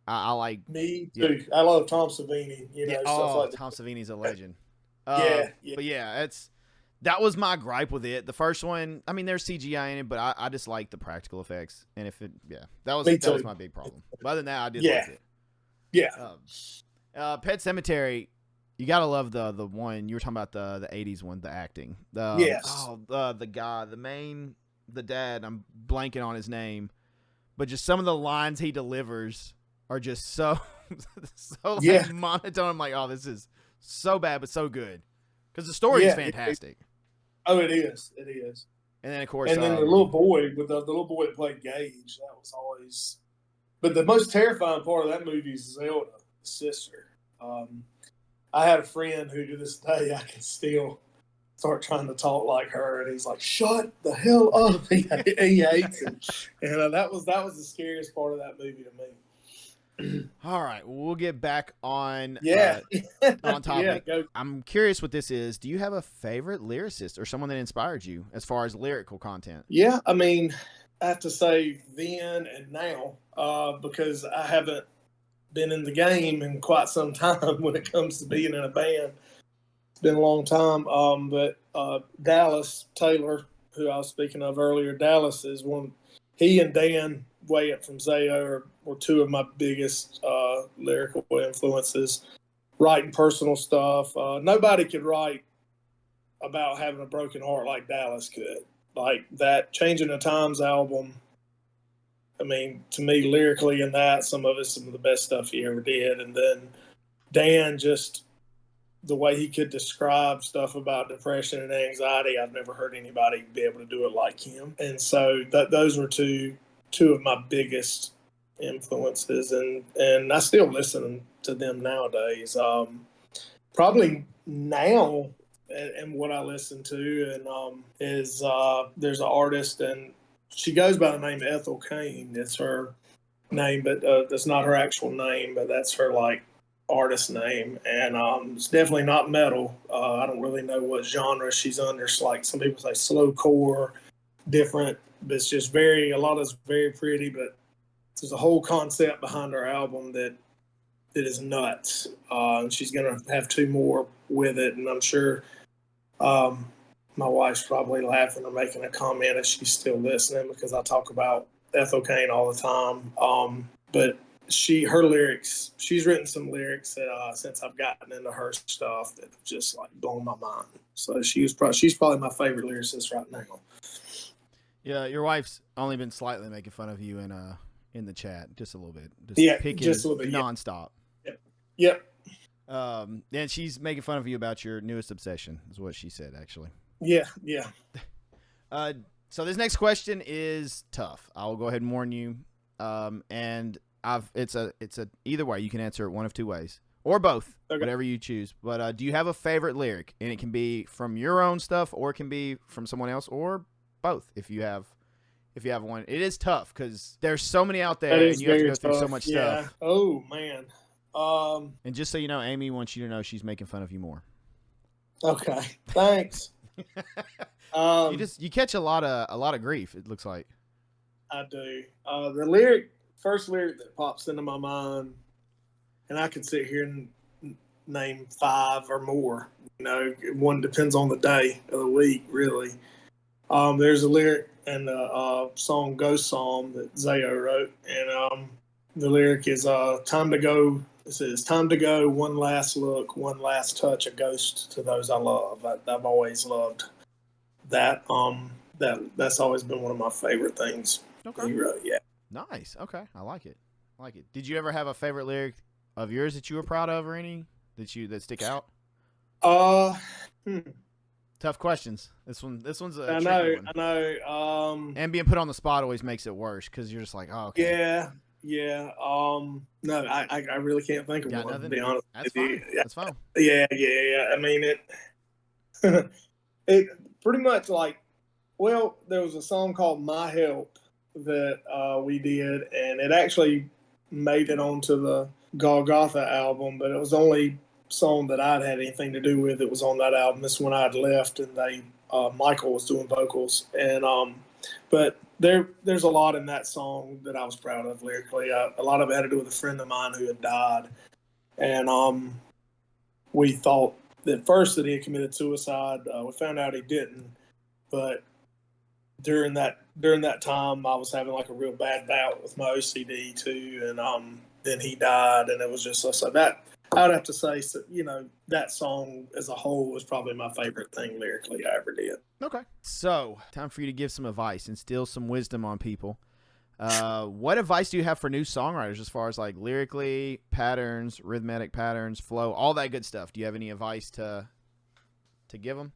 I like. Me too. I love Tom Savini. Stuff like Tom Savini's a legend. But yeah, that was my gripe with it. The first one, I mean, there's CGI in it, but I just like the practical effects. And that was my big problem. But other than that, I did like it. Yeah. Pet Sematary, you gotta love the one you were talking about, the 80s one, the acting. Yes. The guy, the dad. I'm blanking on his name, but just some of the lines he delivers are just so monotone. I'm like, oh, this is so bad, but so good, because the story is fantastic. It is. It is. And then, of course, the little boy that played Gage, that was always. But the most terrifying part of that movie is Zelda, the sister. I had a friend who, to this day, I can still start trying to talk like her, and he's like, "Shut the hell up!" He hates it, and that was the scariest part of that movie to me. All right, we'll get back on on topic. I'm curious what this is. Do you have a favorite lyricist or someone that inspired you as far as lyrical content? Yeah, I mean, I have to say then and now, because I haven't been in the game in quite some time when it comes to being in a band. It's been a long time. But Dallas Taylor, who I was speaking of earlier, Dallas is one. He and Dan Wyatt from Zayo were two of my biggest lyrical influences. Writing personal stuff. Nobody could write about having a broken heart like Dallas could. Like that Changing the Times album. I mean, to me, lyrically in that, some of it's some of the best stuff he ever did. And then Dan, just the way he could describe stuff about depression and anxiety, I've never heard anybody be able to do it like him. And so those were two of my biggest influences, and I still listen to them nowadays. Probably now, and what I listen to, and is there's an artist, and she goes by the name Ethel Kane. It's her name, but that's not her actual name, but that's her like artist name, and it's definitely not metal. I don't really know what genre she's under. It's like some people say slowcore, different, but it's just a lot of it's very pretty, but there's a whole concept behind her album that is nuts. And she's gonna have 2 more with it, and I'm sure my wife's probably laughing or making a comment if she's still listening, because I talk about Ethel Kane all the time. But her lyrics, she's written some lyrics that since I've gotten into her stuff that have just like blown my mind. So she's probably my favorite lyricist right now. Yeah, your wife's only been slightly making fun of you in the chat, just a little bit. Picking just a little bit, nonstop. Yep. And she's making fun of you about your newest obsession, is what she said, actually. Yeah. So this next question is tough. I will go ahead and warn you. And it's a either way. You can answer it one of 2 ways, or both, whatever you choose. But do you have a favorite lyric? And it can be from your own stuff, or it can be from someone else, or both. If you have one, it is tough because there's so many out there, and you have to go through so much stuff. Oh man. And just so you know, Amy wants you to know she's making fun of you more. Okay, thanks. You catch a lot of grief, it looks like. I do. The first lyric that pops into my mind, and I could sit here and name 5 or more. You know, one depends on the day of the week, really. There's a lyric in the song Ghost Song that Zayo wrote, and the lyric is time to go. It says, time to go, one last look, one last touch, a ghost to those I love. I've always loved that. That's always been one of my favorite things. Okay. He wrote, yeah. Nice. Okay. I like it. Did you ever have a favorite lyric of yours that you were proud of, or any that stick out? Tough questions. This one's a tricky one. I know. And being put on the spot always makes it worse because you're just like, oh, okay. Yeah. No, I really can't think of one. Nothing? To be honest, that's fine. That's fine. Yeah. I mean it pretty much like. Well, there was a song called "My Help" that we did, and it actually made it onto the Golgotha album, but it was the only song that I'd had anything to do with. It was on that album. This one I'd left, and Michael was doing vocals, and but there's a lot in that song that I was proud of lyrically. A lot of it had to do with a friend of mine who had died, and we thought at first that he had committed suicide. We found out he didn't, but during that time, I was having like a real bad bout with my OCD too, and then he died, and it was just so that I'd have to say, you know, that song as a whole was probably my favorite thing lyrically I ever did. Okay, so time for you to give some advice, instill some wisdom on people. What advice do you have for new songwriters as far as like lyrically, patterns, rhythmic patterns, flow, all that good stuff? Do you have any advice to give them?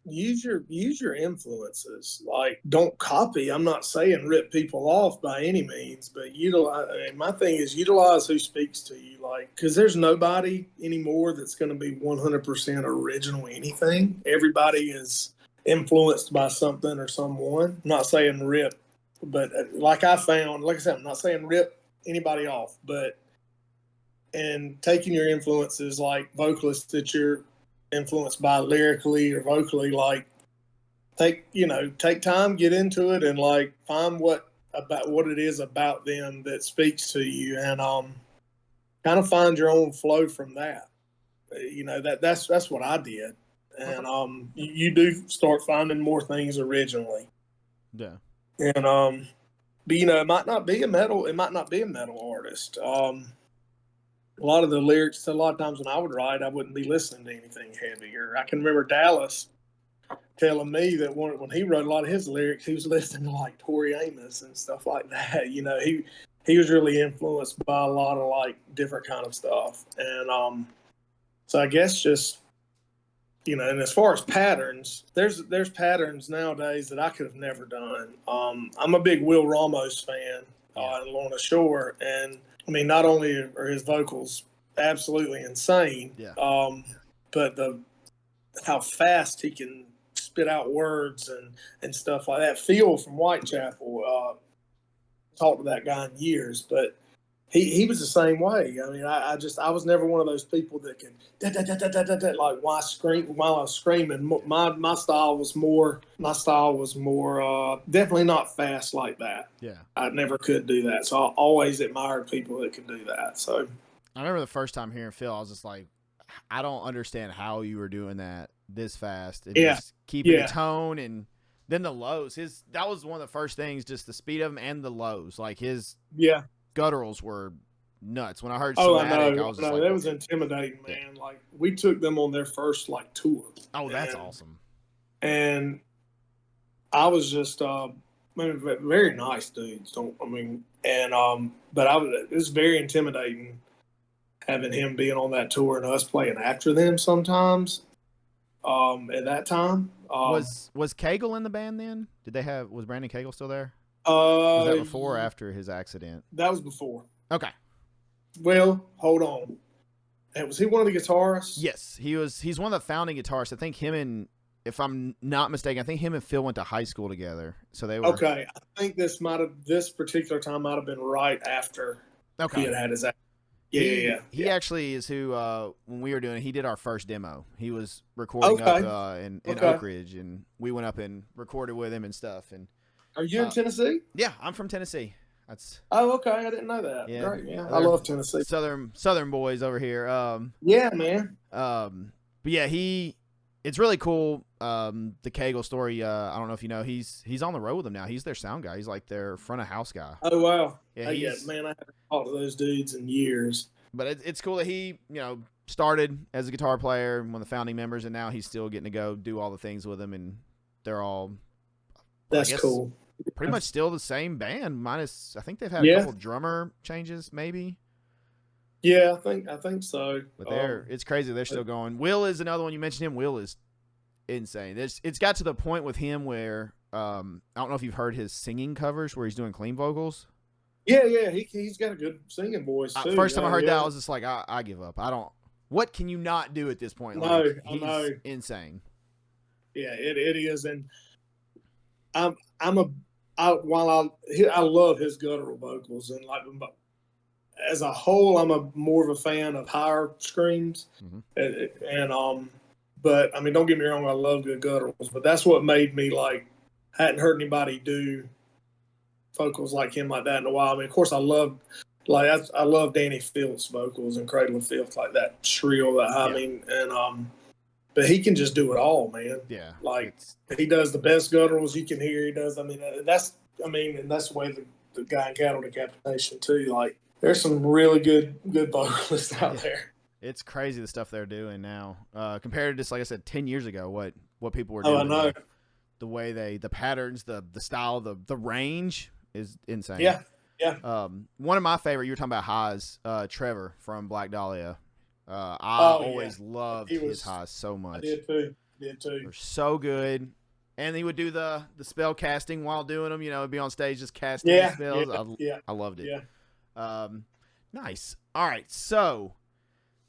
Use your influences. Like, don't copy. I'm not saying rip people off by any means, but utilize. My thing is utilize who speaks to you. Like, because there's nobody anymore that's going to be 100% original anything. Everybody is influenced by something or someone. I'm not saying rip, but like I said, I'm not saying rip anybody off, but and taking your influences, like vocalists that you're influenced by lyrically or vocally, like take time, get into it, and like find what it is about them that speaks to you, and kind of find your own flow from that. You know, that's what I did, and you do start finding more things originally. Yeah. And but you know, it might not be a metal artist. A lot of the lyrics, a lot of times when I would write, I wouldn't be listening to anything heavier. I can remember Dallas telling me that when he wrote a lot of his lyrics, he was listening to like Tori Amos and stuff like that. You know, he was really influenced by a lot of like different kind of stuff. And so I guess just, you know, and as far as patterns, there's patterns nowadays that I could have never done. I'm a big Will Ramos fan, and Lorna Shore, and I mean, not only are his vocals absolutely insane, but how fast he can spit out words and stuff like that. Phil from Whitechapel, talked to that guy in years, but he was the same way. I mean, I was never one of those people that could like while I was screaming. My style was more definitely not fast like that. Yeah, I never could do that. So I always admired people that could do that. So I remember the first time hearing Phil, I was just like, I don't understand how you were doing that this fast and just keeping the tone, and then the lows. That was one of the first things, just the speed of him and the lows. Like his gutturals were nuts. When I heard Somatic, I was just like, that was intimidating, man. Like we took them on their first like tour. Oh, that's awesome. And I was just very nice dudes. But it was very intimidating having him being on that tour and us playing after them sometimes. At that time, was Cagle in the band then? Was Brandon Cagle still there? Was that before or after his accident? That was before. Okay. Well, hold on. Was he one of the guitarists? Yes, he's one of the founding guitarists. I think him and, if I'm not mistaken, I think him and Phil went to high school together. So they were okay. I think this particular time might have been right after he had his accident. He actually is who, when we were doing it, he did our first demo. He was recording up in Oak Ridge, and we went up and recorded with him and stuff. And are you in Tennessee? Yeah, I'm from Tennessee. Okay. I didn't know that. Yeah, great. Yeah, I love Tennessee. Southern boys over here. Yeah, man. But yeah, it's really cool. The Cagle story. I don't know if you know, he's on the road with them now. He's their sound guy. He's like their front of house guy. Oh wow. Yeah, man. I haven't talked to those dudes in years. But it's cool that he, started as a guitar player, one of the founding members, and now he's still getting to go do all the things with them, and they're all. That's cool. Pretty much still the same band, minus I think they've had a couple drummer changes, maybe. Yeah, I think so. But it's crazy. They're still going. Will is another one. You mentioned him. Will is insane. It's got to the point with him where I don't know if you've heard his singing covers where he's doing clean vocals. Yeah, he's got a good singing voice too. First time I heard that, I was just like, I give up. I don't. What can you not do at this point? No, he's insane. Yeah, it is, and I love his guttural vocals, and like as a whole, I'm more of a fan of higher screams, but I mean, don't get me wrong, I love good gutturals, but that's what made me like hadn't heard anybody do vocals like him like that in a while. I mean, of course, I love Danny Filth's vocals and Cradle of Filth, like that shrill, that I mean, and but he can just do it all, man. Yeah, like he does the best gutturals you can hear. He does. And that's the way the guy in Cattle Decapitation too. Like, there's some really good vocalists out there. It's crazy the stuff they're doing now, compared to just, like I said, 10 years ago. What people were doing. Oh, I know. The way the patterns, the style, the range is insane. Yeah. One of my favorite, you were talking about highs, Trevor from Black Dahlia. I always loved his highs so much. I did too. They're so good. And he would do the spell casting while doing them. He'd be on stage just casting spells. I loved it. Yeah. Nice. All right, so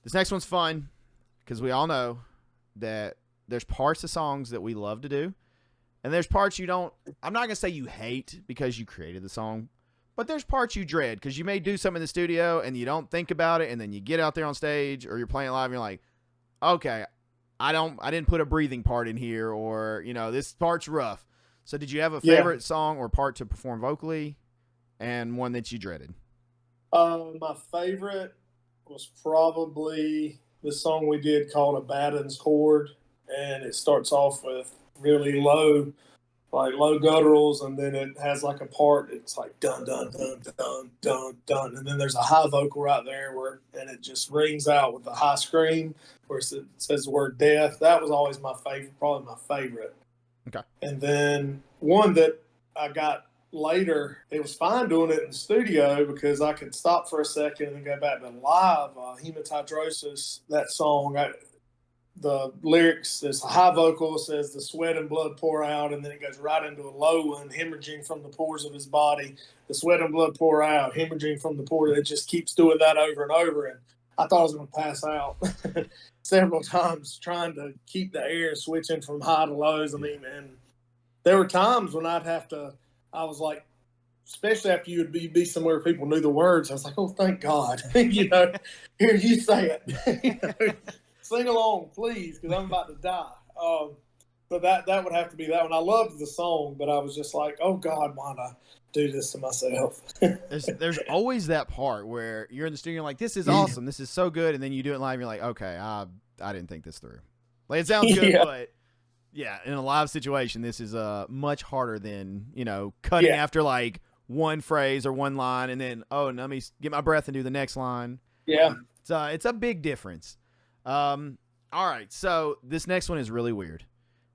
this next one's fun because we all know that there's parts of songs that we love to do, and there's parts you don't. I'm not gonna say you hate because you created the song, but there's parts you dread because you may do something in the studio and you don't think about it, and then you get out there on stage or you're playing live and you're like, okay, I didn't put a breathing part in here, or this part's rough. So did you have a favorite song or part to perform vocally, and one that you dreaded? My favorite was probably the song we did called Abaddon's Chord, and it starts off with really low gutturals, and then it has like a part, it's like dun dun dun dun dun dun, and then there's a high vocal right there and it just rings out with a high scream where it says the word death. That was always my favorite, probably my favorite. Okay. And then one that I got later, it was fine doing it in the studio because I could stop for a second and then go back to live. Hematidrosis, that song, the lyrics, there's a high vocal, says the sweat and blood pour out, and then it goes right into a low one, hemorrhaging from the pores of his body. The sweat and blood pour out, hemorrhaging from the pores. It just keeps doing that over and over. And I thought I was going to pass out several times trying to keep the air switching from high to lows. I mean, and there were times when I was like, especially after you would be somewhere where people knew the words, I was like, oh, thank God. You know, here you say it. You know, sing along, please, because I'm about to die. So that would have to be that one. I loved the song, but I was just like, oh, God, why not do this to myself? There's always that part where you're in the studio, you're like, this is awesome, this is so good, and then you do it live, and you're like, okay, I didn't think this through. Like, it sounds good, but yeah, in a live situation, this is much harder than, you know, cutting after like one phrase or one line, and then let me get my breath and do the next line. Yeah, it's a big difference. All right, so this next one is really weird.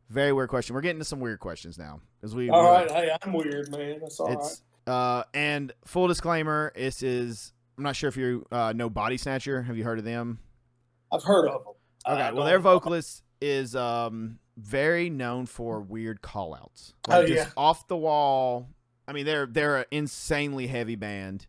Very weird question. We're getting to some weird questions now. All right. Hey, I'm weird, man. That's all right. And full disclaimer, I'm not sure if you know Body Snatcher. Have you heard of them? I've heard of them. Okay, well, their vocalist is very known for weird call-outs. Like just off the wall. I mean, they're an insanely heavy band.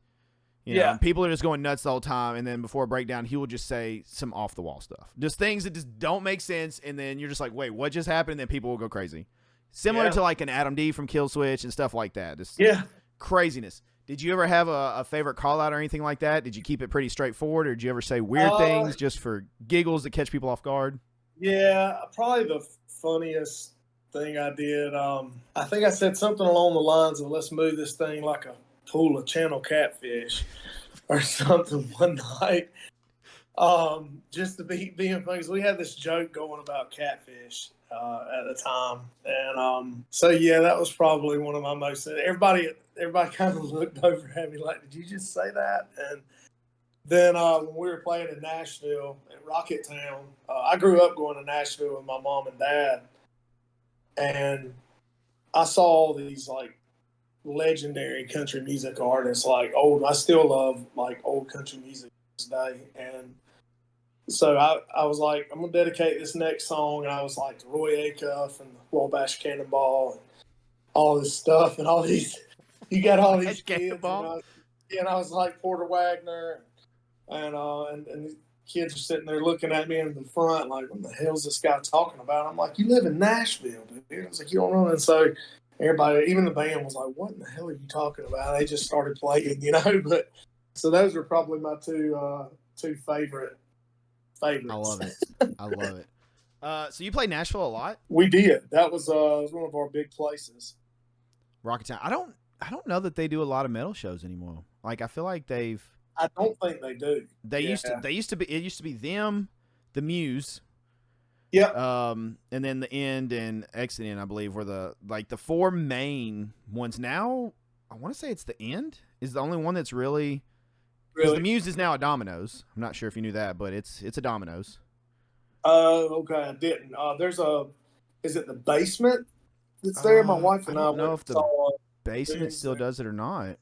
You know, people are just going nuts the whole time, and then before a breakdown, he will just say some off-the-wall stuff. Just things that just don't make sense, and then you're just like, wait, what just happened? And then people will go crazy. Similar to like an Adam D from Killswitch and stuff like that. Just craziness. Did you ever have a favorite call-out or anything like that? Did you keep it pretty straightforward, or did you ever say weird things just for giggles that catch people off guard? Yeah, probably the funniest thing I did, I think I said something along the lines of, let's move this thing like a pool of channel catfish or something one night, just to being funny, because we had this joke going about catfish at the time, and so that was probably one of my most. Everybody kind of looked over at me like, did you just say that? And then when we were playing in Nashville at Rocket Town, I grew up going to Nashville with my mom and dad, and I saw all these like legendary country music artists, like I still love like old country music to this day. And so I was like, I'm gonna dedicate this next song, and I was like Roy Acuff and the Wabash Cannonball and all this stuff, and all these you got all these kids, and I was like Porter Wagner, and the kids are sitting there looking at me in the front like, what the hell is this guy talking about? I'm like, you live in Nashville, dude. I was like, you don't know. And so everybody, even the band, was like, what in the hell are you talking about? They just started playing, you know. But so those are probably my two favorites. I love it. I love it. So you play Nashville a lot? We did. That was one of our big places. Rocket Town. I don't know that they do a lot of metal shows anymore. Like, I feel like I don't think they do. They used to be. It used to be them, the Muse. Yep. And then the End and Exit, I believe, were the four main ones. Now, I want to say it's the End is the only one that's really. The Muse is now a Domino's. I'm not sure if you knew that, but it's a Domino's. Okay, I didn't. Is it the Basement that's there? My wife and I don't know if the Basement still does it or not.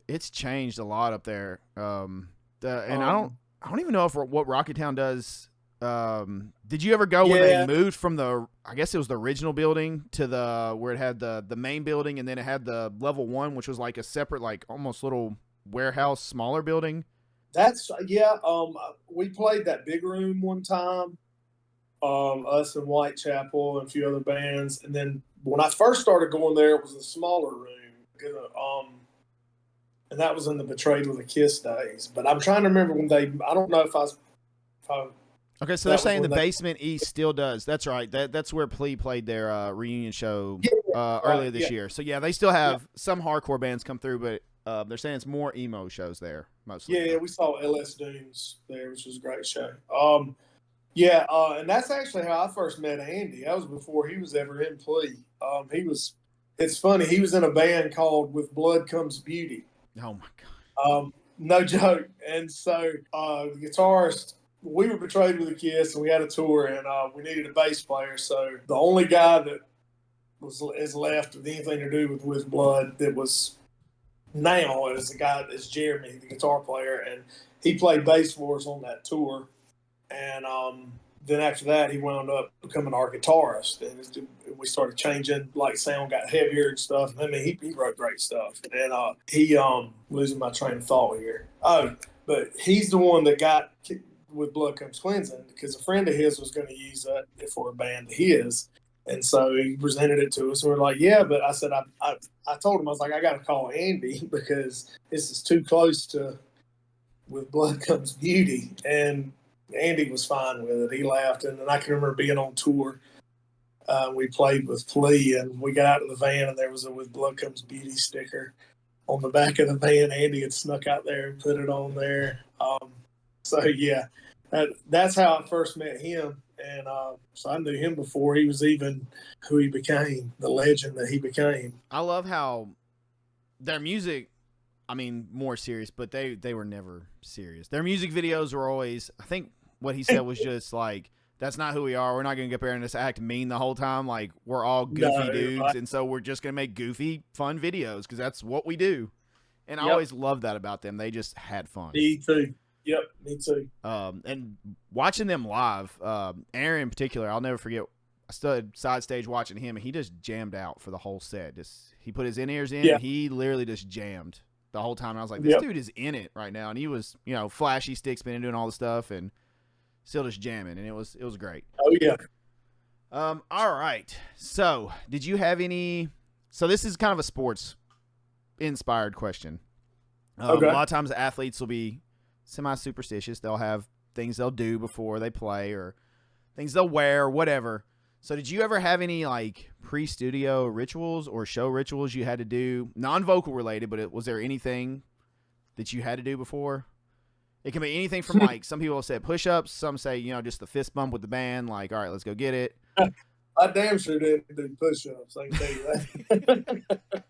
It's changed a lot up there. And I don't even know if what Rocket Town does. Did you ever go when they moved from I guess it was the original building to where it had the main building, and then it had the level 1, which was like a separate, like almost little warehouse, smaller building? That's we played that big room one time, us and Whitechapel and a few other bands, and then when I first started going there, it was a smaller room, and that was in the Betrayed with a Kiss days. But I'm trying to remember when I don't know if I okay, so they're saying the Basement East still does. That's right. That's where Plea played their reunion show earlier this year. So yeah, they still have some hardcore bands come through, but they're saying it's more emo shows there mostly. Yeah, we saw LS Dunes there, which was a great show. And that's actually how I first met Andy. That was before he was ever in Plea. It's funny, he was in a band called With Blood Comes Beauty. Oh my God. No joke. And so the guitarist, we were Betrayed with a Kiss, and we had a tour, and we needed a bass player. So the only guy that is left with anything to do with Blood that was now is the guy is Jeremy, the guitar player, and he played bass for us on that tour. And then after that, he wound up becoming our guitarist, and we started changing. Like sound got heavier and stuff. I mean, he wrote great stuff, and he losing my train of thought here. Oh, but he's the one that got with Blood Comes Cleansing because a friend of his was going to use that for a band of his. And so he presented it to us, and we're like, yeah. But I said, I told him, I was like, I got to call Andy because this is too close to With Blood Comes Beauty. And Andy was fine with it. He laughed. And then I can remember being on tour. We played with Flea, and we got out of the van, and there was a With Blood Comes Beauty sticker on the back of the van. Andy had snuck out there and put it on there. So, yeah, that's how I first met him. And so I knew him before he was even who he became, the legend that he became. I love how their music, I mean, more serious, but they were never serious. Their music videos were always, I think what he said was just like, that's not who we are. We're not going to get up there and just act mean the whole time. Like, we're all goofy dudes, and so we're just going to make goofy, fun videos because that's what we do. And I always loved that about them. They just had fun. Me too. Yep, me too. And watching them live, Aaron in particular, I'll never forget. I stood side stage watching him, and he just jammed out for the whole set. He put his in-ears in, and he literally just jammed the whole time. And I was like, this dude is in it right now. And he was, flashy, stick spinning, doing all the stuff, and still just jamming, and it was great. Oh, yeah. All right. So did you have any – so this is kind of a sports-inspired question. Okay. A lot of times athletes will be – semi-superstitious. They'll have things they'll do before they play or things they'll wear or whatever. So did you ever have any like pre-studio rituals or show rituals you had to do, non-vocal related, but was there anything that you had to do before? It can be anything from like some people say push-ups, some say, just the fist bump with the band, like, all right, let's go get it. I damn sure didn't do push-ups, I can tell you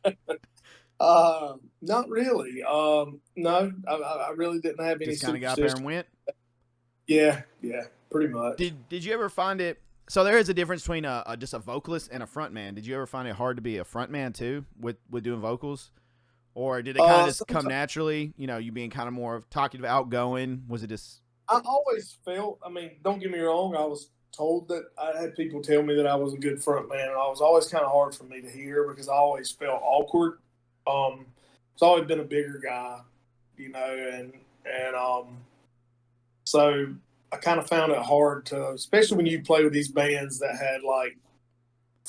that. Not really. No, I really didn't have any. Just kind of got there and went. Yeah, pretty much. Did you ever find it? So there is a difference between just a vocalist and a frontman. Did you ever find it hard to be a frontman too with doing vocals, or did it kind of just come naturally? You being kind of more talkative, outgoing. Was it just? I always felt. I mean, don't get me wrong. I was told that I had people tell me that I was a good frontman, and I was always kind of hard for me to hear because I always felt awkward. It's always been a bigger guy, and so I kind of found it hard to, especially when you play with these bands that had like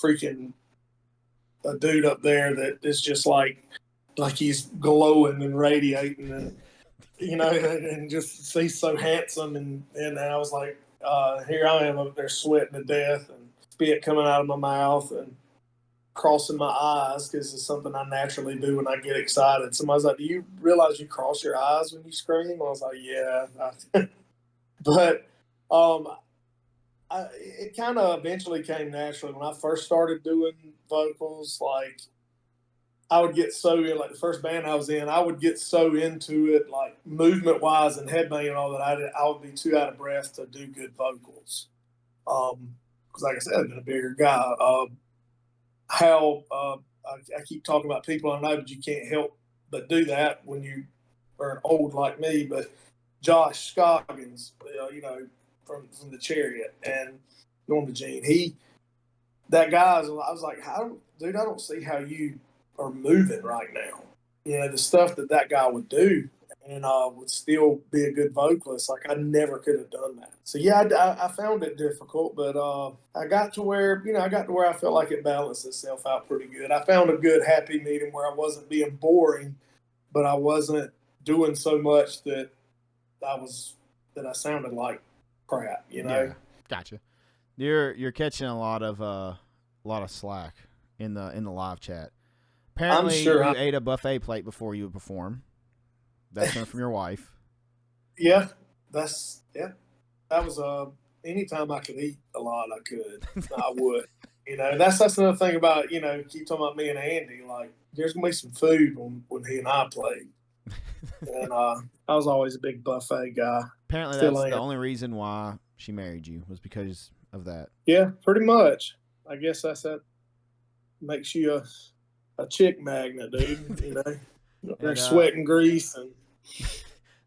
freaking a dude up there that is just like he's glowing and radiating and, and just he's so handsome. And I was like, here I am up there sweating to death and spit coming out of my mouth and crossing my eyes because it's something I naturally do when I get excited. Somebody's like, do you realize you cross your eyes when you scream? I was like, yeah. But it kind of eventually came naturally. When I first started doing vocals, like I would get so in, like the first band I was in, I would get so into it, like movement-wise and headbanging and all that, I would be too out of breath to do good vocals. Because like I said, I've been a bigger guy. I keep talking about people I know, but you can't help but do that when you are old like me. But Josh Scoggins, from the Chariot, and Norma Jean, that guy, I was like, I don't see how you are moving right now. The stuff that guy would do and would still be a good vocalist. Like I never could have done that. So yeah, I found it difficult, but I got to where I felt like it balanced itself out pretty good. I found a good happy medium where I wasn't being boring, but I wasn't doing so much that I sounded like crap. Yeah, gotcha. You're catching a lot of slack in the live chat. Apparently, I'm sure you ate a buffet plate before you would perform. That's coming from your wife. Yeah, that was anytime I could eat a lot, I could. I would. That's another thing about, keep talking about me and Andy. Like, there's gonna be some food when he and I played. And I was always a big buffet guy. Apparently, that's the only reason why she married you was because of that. Yeah, pretty much. I guess that's it. makes you a chick magnet, dude. You know, they're And, sweating grease and.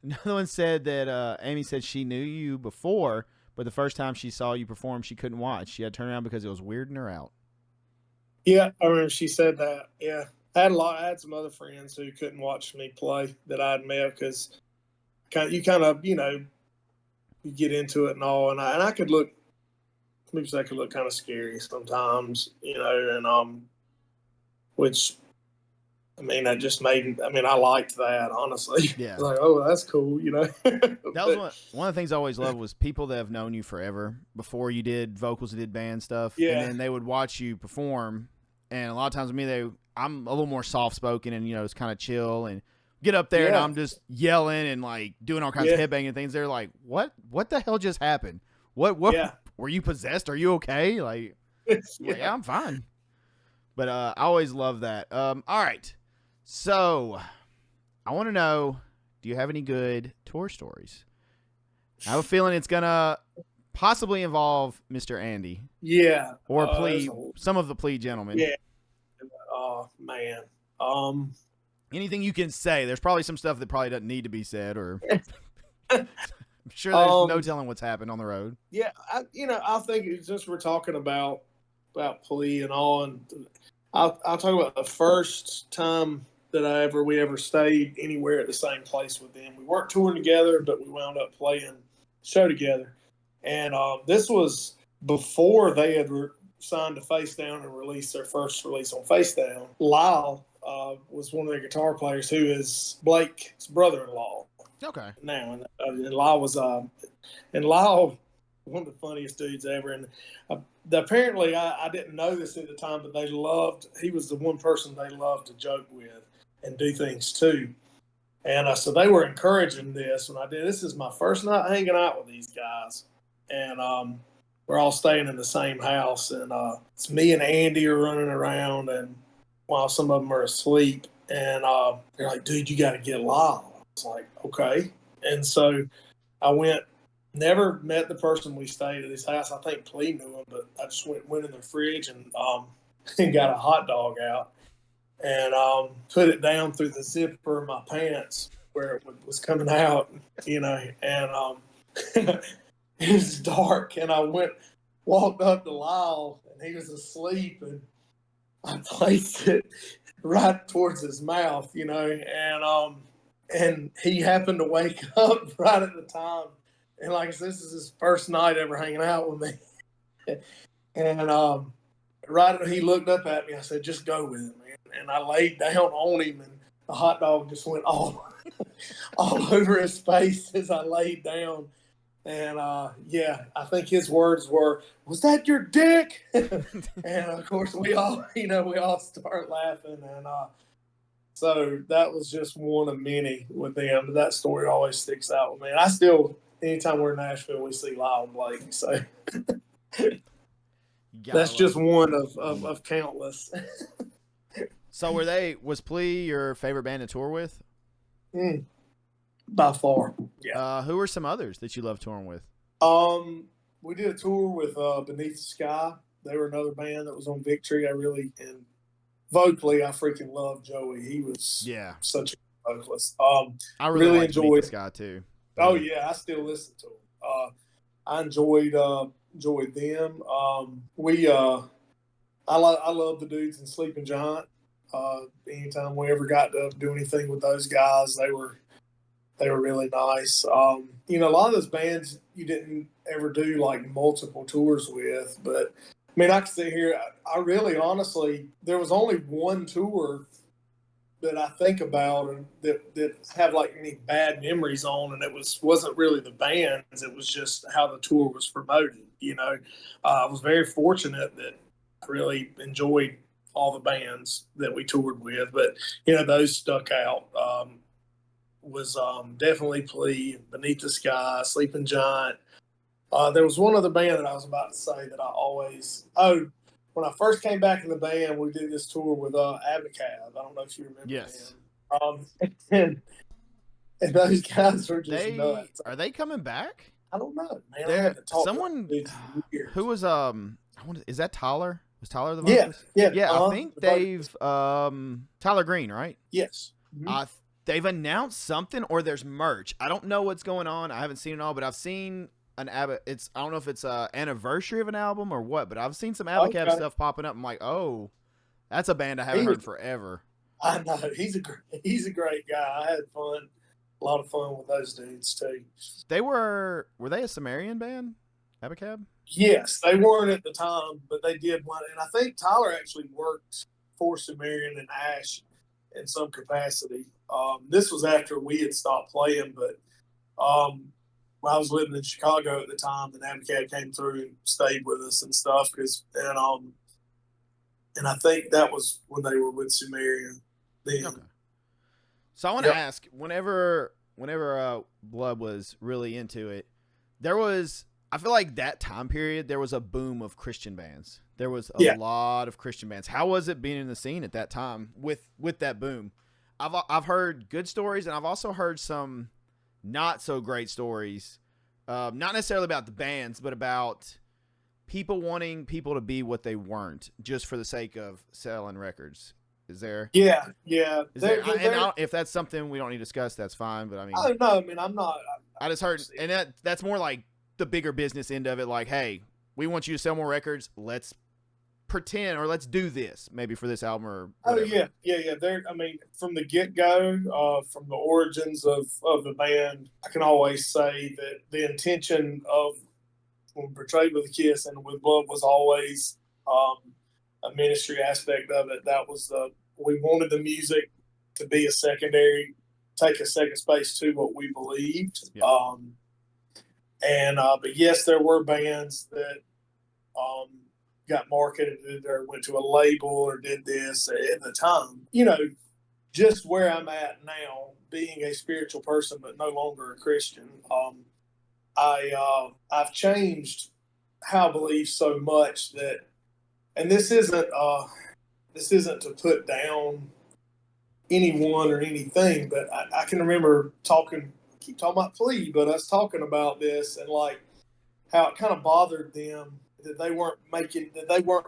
Another one said that Amy said she knew you before, but the first time she saw you perform, she couldn't watch. She had to turn around because it was weirding her out. Yeah, I remember she said that. Yeah, I had some other friends who couldn't watch me play that I'd met because you kind of you get into it and all, and I could look. Maybe I could look kind of scary sometimes, you know, and which. I mean, that just made. I mean, I liked that honestly. Yeah, Like, oh, that's cool, you know. that was one of the things I always loved was people that have known you forever before you did vocals, and did band stuff, Yeah. and then they would watch you perform. And a lot of times with me, I'm a little more soft spoken, and it's kind of chill, and get up there and I'm just yelling and like doing all kinds of headbanging things. They're like, "What the hell just happened? What were you possessed? Are you okay?" Like, yeah, I'm fine. But I always love that. All right. So, I want to know, do you have any good tour stories? I have a feeling it's going to possibly involve Mr. Andy. Yeah. Or some of the plea gentlemen. Yeah. Oh, man. Anything you can say. There's probably some stuff that probably doesn't need to be said, or I'm sure there's no telling what's happened on the road. Yeah, I think since we're talking about plea and all, and I'll talk about the first time that we ever stayed anywhere at the same place with them. We weren't touring together, but we wound up playing a show together. And this was before they had signed to Face Down and released their first release on Face Down. Lyle was one of their guitar players, who is Blake's brother-in-law. Okay. Now, and Lyle was Lyle, one of the funniest dudes ever. And apparently, I didn't know this at the time, but he was the one person they loved to joke with and do things too. And so they were encouraging this when I did. This is my first night hanging out with these guys. And we're all staying in the same house. And it's me and Andy are running around, and while some of them are asleep. And they're like, "Dude, you got to get Lyle." I was like, "Okay." And so I went. Never met the person we stayed at his house. I think Plea knew him, but I just went in the fridge and got a hot dog out and put it down through the zipper of my pants where it was coming out, and it was dark, and I walked up to Lyle, and he was asleep, and I placed it right towards his mouth, and he happened to wake up right at the time. And like I said, this is his first night ever hanging out with me. And right when he looked up at me, I said, "Just go with it, man." And I laid down on him, and the hot dog just went all over his face as I laid down. And I think his words were, "Was that your dick?" And of course we all start laughing. And so that was just one of many with them. But that story always sticks out with me. And I still, anytime we're in Nashville, we see Lyle and Blake. So that's just one of countless. So was Plea your favorite band to tour with? By far, yeah. Who were some others that you love touring with? We did a tour with Beneath the Sky. They were another band that was on Victory. And vocally, I freaking loved Joey. He was such a vocalist. I really enjoyed Beneath the Sky too. Oh yeah, I still listen to them. I enjoyed them. I love the dudes in Sleeping Giant. Anytime we ever got to do anything with those guys, they were really nice. A lot of those bands you didn't ever do like multiple tours with, but I mean, I can sit here. I really, honestly, there was only one tour that I think about and that have like any bad memories on, and it wasn't really the bands. It was just how the tour was promoted. I was very fortunate that I really enjoyed all the bands that we toured with, but those stuck out. Was definitely Plea, Beneath the Sky, Sleeping Giant. There was one other band that I was about to say that I always. When I first came back in the band, we did this tour with Abacab. I don't know if you remember. Yes. Them. And those guys were just nuts. Are they coming back? I don't know, man. I haven't talked someone to them in years. Who was is that Tyler? Was Tyler the Yeah, vocalist? yeah, Yeah, I think the they've Tyler Green, right? Yes. Mhm. They've announced something, or there's merch. I don't know what's going on. I haven't seen it all, but I've seen an It's I don't know if it's a anniversary of an album or what, but I've seen some Abacab Okay. stuff popping up. I'm like, oh, that's a band I haven't He heard was- forever. I know he's a great guy. I had fun, a lot of fun with those dudes too. Were they a Sumerian band? Abacab? Yes, they weren't at the time, but they did one. And I think Tyler actually worked for Sumerian and Ash in some capacity. This was after we had stopped playing, but when I was living in Chicago at the time, the Abacab came through and stayed with us and stuff. And I think that was when they were with Sumerian. Then. Okay. So I want to ask, whenever Blood was really into it, I feel like that time period, there was a boom of Christian bands. There was a lot of Christian bands. How was it being in the scene at that time with that boom? I've heard good stories, and I've also heard some not so great stories. Not necessarily about the bands, but about people wanting people to be what they weren't, just for the sake of selling records. Is there? Yeah. If that's something we don't need to discuss, that's fine. But I mean, I no, I mean, I'm not. I just heard, and that's more like the bigger business end of it. Like, hey, we want you to sell more records. Let's pretend, or let's do this maybe for this album or whatever. Yeah. There. I mean, from the get go, from the origins of the band, I can always say that the intention of when Portrayed with a Kiss and with Blood was always a ministry aspect of it. That was we wanted the music to be take a second space to what we believed. Yeah. But yes, there were bands that got marketed or went to a label or did this at the time. You know, just where I'm at now, being a spiritual person but no longer a Christian, I've changed how I believe so much that, and this isn't to put down anyone or anything, but I can remember keep talking about Flea, but us talking about this and like how it kind of bothered them that they weren't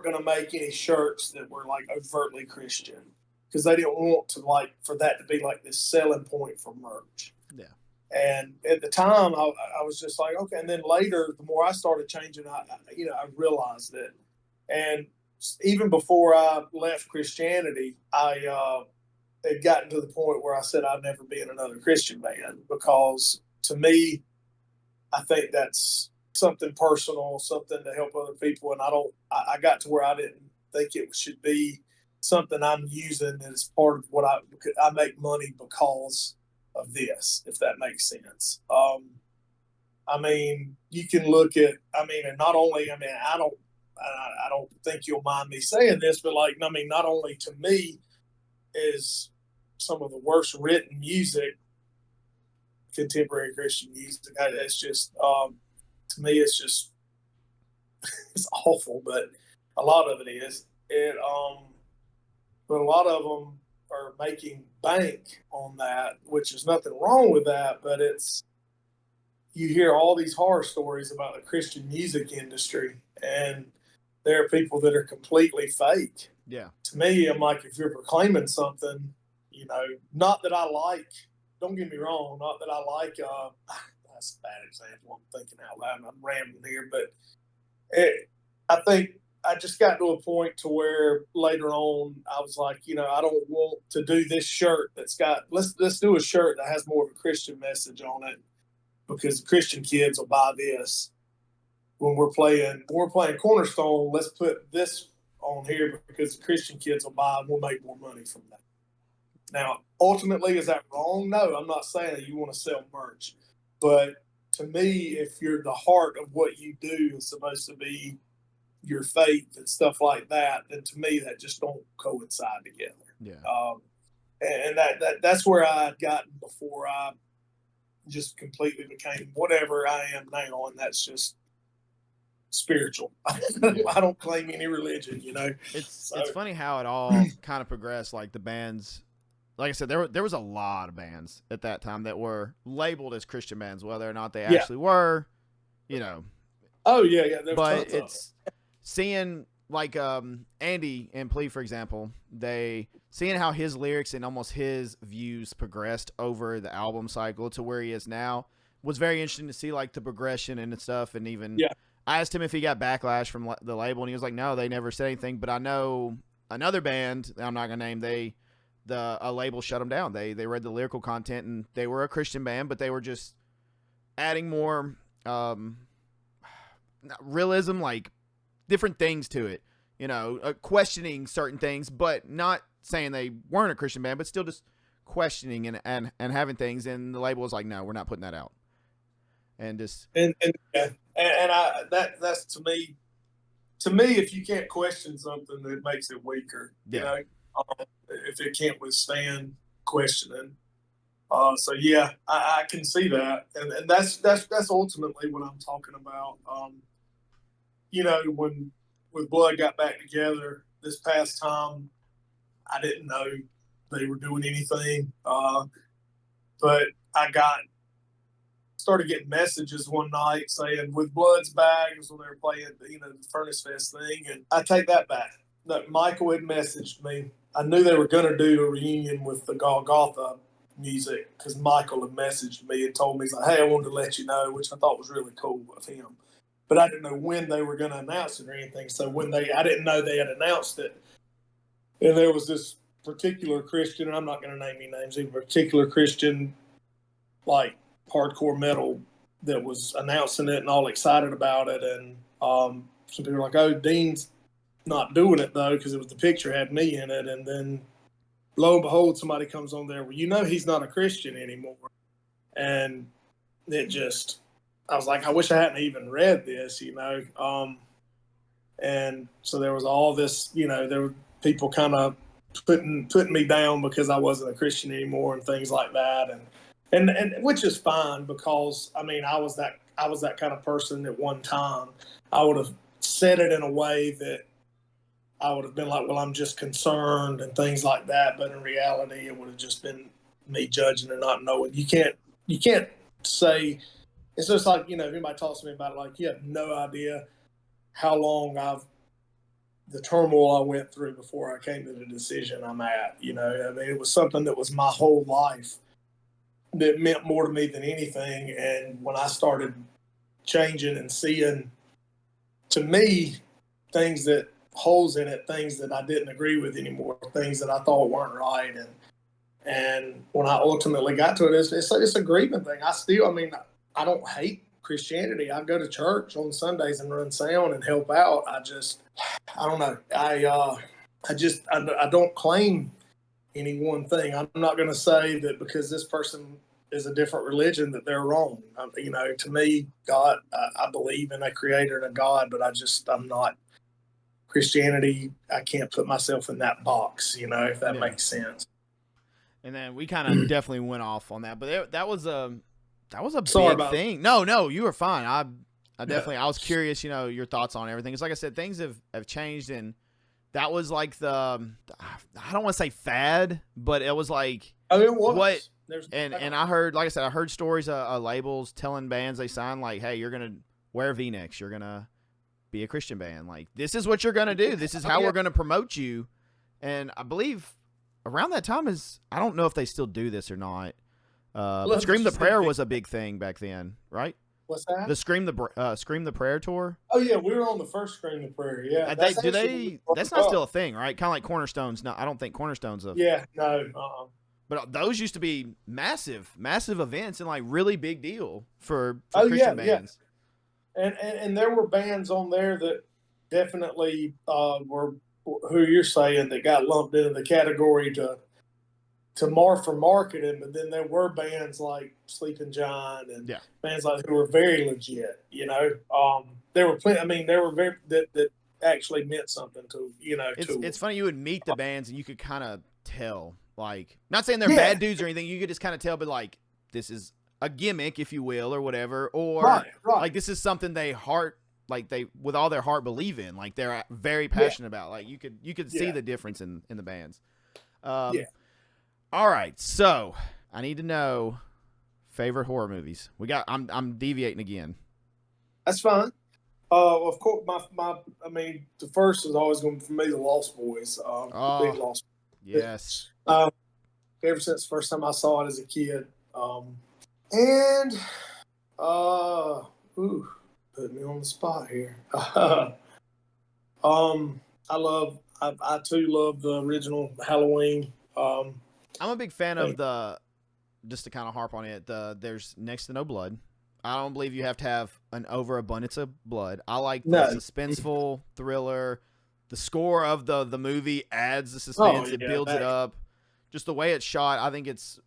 going to make any shirts that were like overtly Christian, because they didn't want to for that to be like this selling point for merch. Yeah. And at the time, I was just like, okay. And then later, the more I started changing, I realized it. And even before I left Christianity, I had gotten to the point where I said I'd never be in another Christian band, because to me, I think that's something personal, something to help other people. And I got to where I didn't think it should be something I'm using as part of what I make money because of this, if that makes sense. I mean, you can look at, and not only, I don't think you'll mind me saying this, but not only to me is some of the worst written music, contemporary Christian music. It's just, to me, it's just, it's awful, but a lot of it is. But a lot of them are making bank on that, which is nothing wrong with that, but you hear all these horror stories about the Christian music industry, and there are people that are completely fake. Yeah. To me, I'm like, if you're proclaiming something, not that I like, don't get me wrong, not that I like, that's a bad example. I'm thinking out loud and I'm rambling here, but I think I just got to a point to where later on I was like, I don't want to do this shirt that's got, let's do a shirt that has more of a Christian message on it, because the Christian kids will buy this. When we're playing Cornerstone, let's put this on here because the Christian kids will buy and we'll make more money from that. Now, ultimately, is that wrong? No, I'm not saying that you want to sell merch. But to me, if the heart of what you do is supposed to be your faith and stuff like that, then to me, that just don't coincide together. Yeah. And that's where I had gotten before I just completely became whatever I am now, and that's just spiritual. I don't claim any religion, It's funny how it all kind of progressed. Like the bands, like I said, there was a lot of bands at that time that were labeled as Christian bands, whether or not they actually were, Oh yeah. But it's seeing like Andy and Plea, for example, they seeing how his lyrics and almost his views progressed over the album cycle to where he is now was very interesting to see, like the progression and stuff. And even I asked him if he got backlash from the label, and he was like, no, they never said anything. But I know another band that I'm not gonna name, a label shut them down. They read the lyrical content, and they were a Christian band, but they were just adding more realism, like different things to it, you know, questioning certain things, but not saying they weren't a Christian band, but still just questioning and having things. And the label was like, no, we're not putting that out. And just that's to me, if you can't question something, that makes it weaker. You know, if it can't withstand questioning. So yeah, I can see that, and that's ultimately what I'm talking about. You know, when Blood got back together this past time, I didn't know they were doing anything, but I started getting messages one night saying with Blood's bags when they were playing, you know, the Furnace Fest thing, and I take that back. That Michael had messaged me. I knew they were going to do a reunion with the Golgotha music because Michael had messaged me and told me, he's like, hey, I wanted to let you know, which I thought was really cool of him. But I didn't know when they were going to announce it or anything. So I didn't know they had announced it. And there was this particular Christian, and I'm not going to name any names, a particular Christian, like hardcore metal, that was announcing it and all excited about it. And some people were like, oh, Dean's not doing it though, because it was the picture had me in it. And then lo and behold, somebody comes on there, well, you know, he's not a Christian anymore. And it just, I was like, I wish I hadn't even read this, you know. And so there was all this, you know, there were people kind of putting me down because I wasn't a Christian anymore and things like that. And which is fine, because I mean, I was that kind of person at one time. I would have said it in a way that I would have been like, well, I'm just concerned and things like that. But in reality, it would have just been me judging and not knowing. You can't say, it's just like, you know, if anybody talks to me about it, like, you have no idea how long the turmoil I went through before I came to the decision I'm at. You know, I mean, it was something that was my whole life that meant more to me than anything. And when I started changing and seeing, to me, holes in it, things that I didn't agree with anymore, things that I thought weren't right. And when I ultimately got to it, it's a grieving thing. I don't hate Christianity. I go to church on Sundays and run sound and help out. I don't know. I don't claim any one thing. I'm not going to say that because this person is a different religion that they're wrong. You know, to me, God, I believe in a creator and a God, but I'm not Christianity. I can't put myself in that box, you know, if that makes sense. And then we kind of definitely went off on that, but that was a Sorry big thing. No, you were fine. I definitely, I was curious, you know, your thoughts on everything. It's like I said, things have changed, and that was like I don't want to say fad, but it was like, it was. What? And I heard, like I said, I heard stories of labels telling bands they signed, like, hey, you're going to wear V-necks. You're going to be a Christian band. Like, this is what you're going to do. This is how we're going to promote you. And I believe around that time I don't know if they still do this or not. But Scream the Prayer was a big thing back then, right? What's that? The Scream the Prayer tour. Oh yeah, we were on the first Scream the Prayer. Yeah, that's not still a thing, right? Kind of like Cornerstone's. No, I don't think Cornerstone's no. But those used to be massive events and like really big deal for Christian bands. Yeah. And there were bands on there that definitely were who you're saying that got lumped into the category to for marketing, but then there were bands like Sleeping Giant and bands like who were very legit. You know, there were plenty. I mean, there were very that actually meant something to, you know. It's funny, you would meet the bands and you could kind of tell. Like, not saying they're bad dudes or anything, you could just kind of tell, but like, this is a gimmick, if you will, or whatever, or right. Like this is something they with all their heart believe in, like they're very passionate about. Like you could see the difference in the bands. All right, so I need to know favorite horror movies. I'm deviating again. That's fine. Of course, I mean, the first is always going to be for me, the Lost Boys. The big Oh, Lost. yes. Um, ever since the first time I saw it as a kid, and ooh, put me on the spot here. I too love the original Halloween. I'm a big fan of the, just to kind of harp on it, there's next to no blood. I don't believe you have to have an overabundance of blood. I like the suspenseful thriller. The score of the movie adds the suspense. It builds it up. Just the way it's shot, I think it's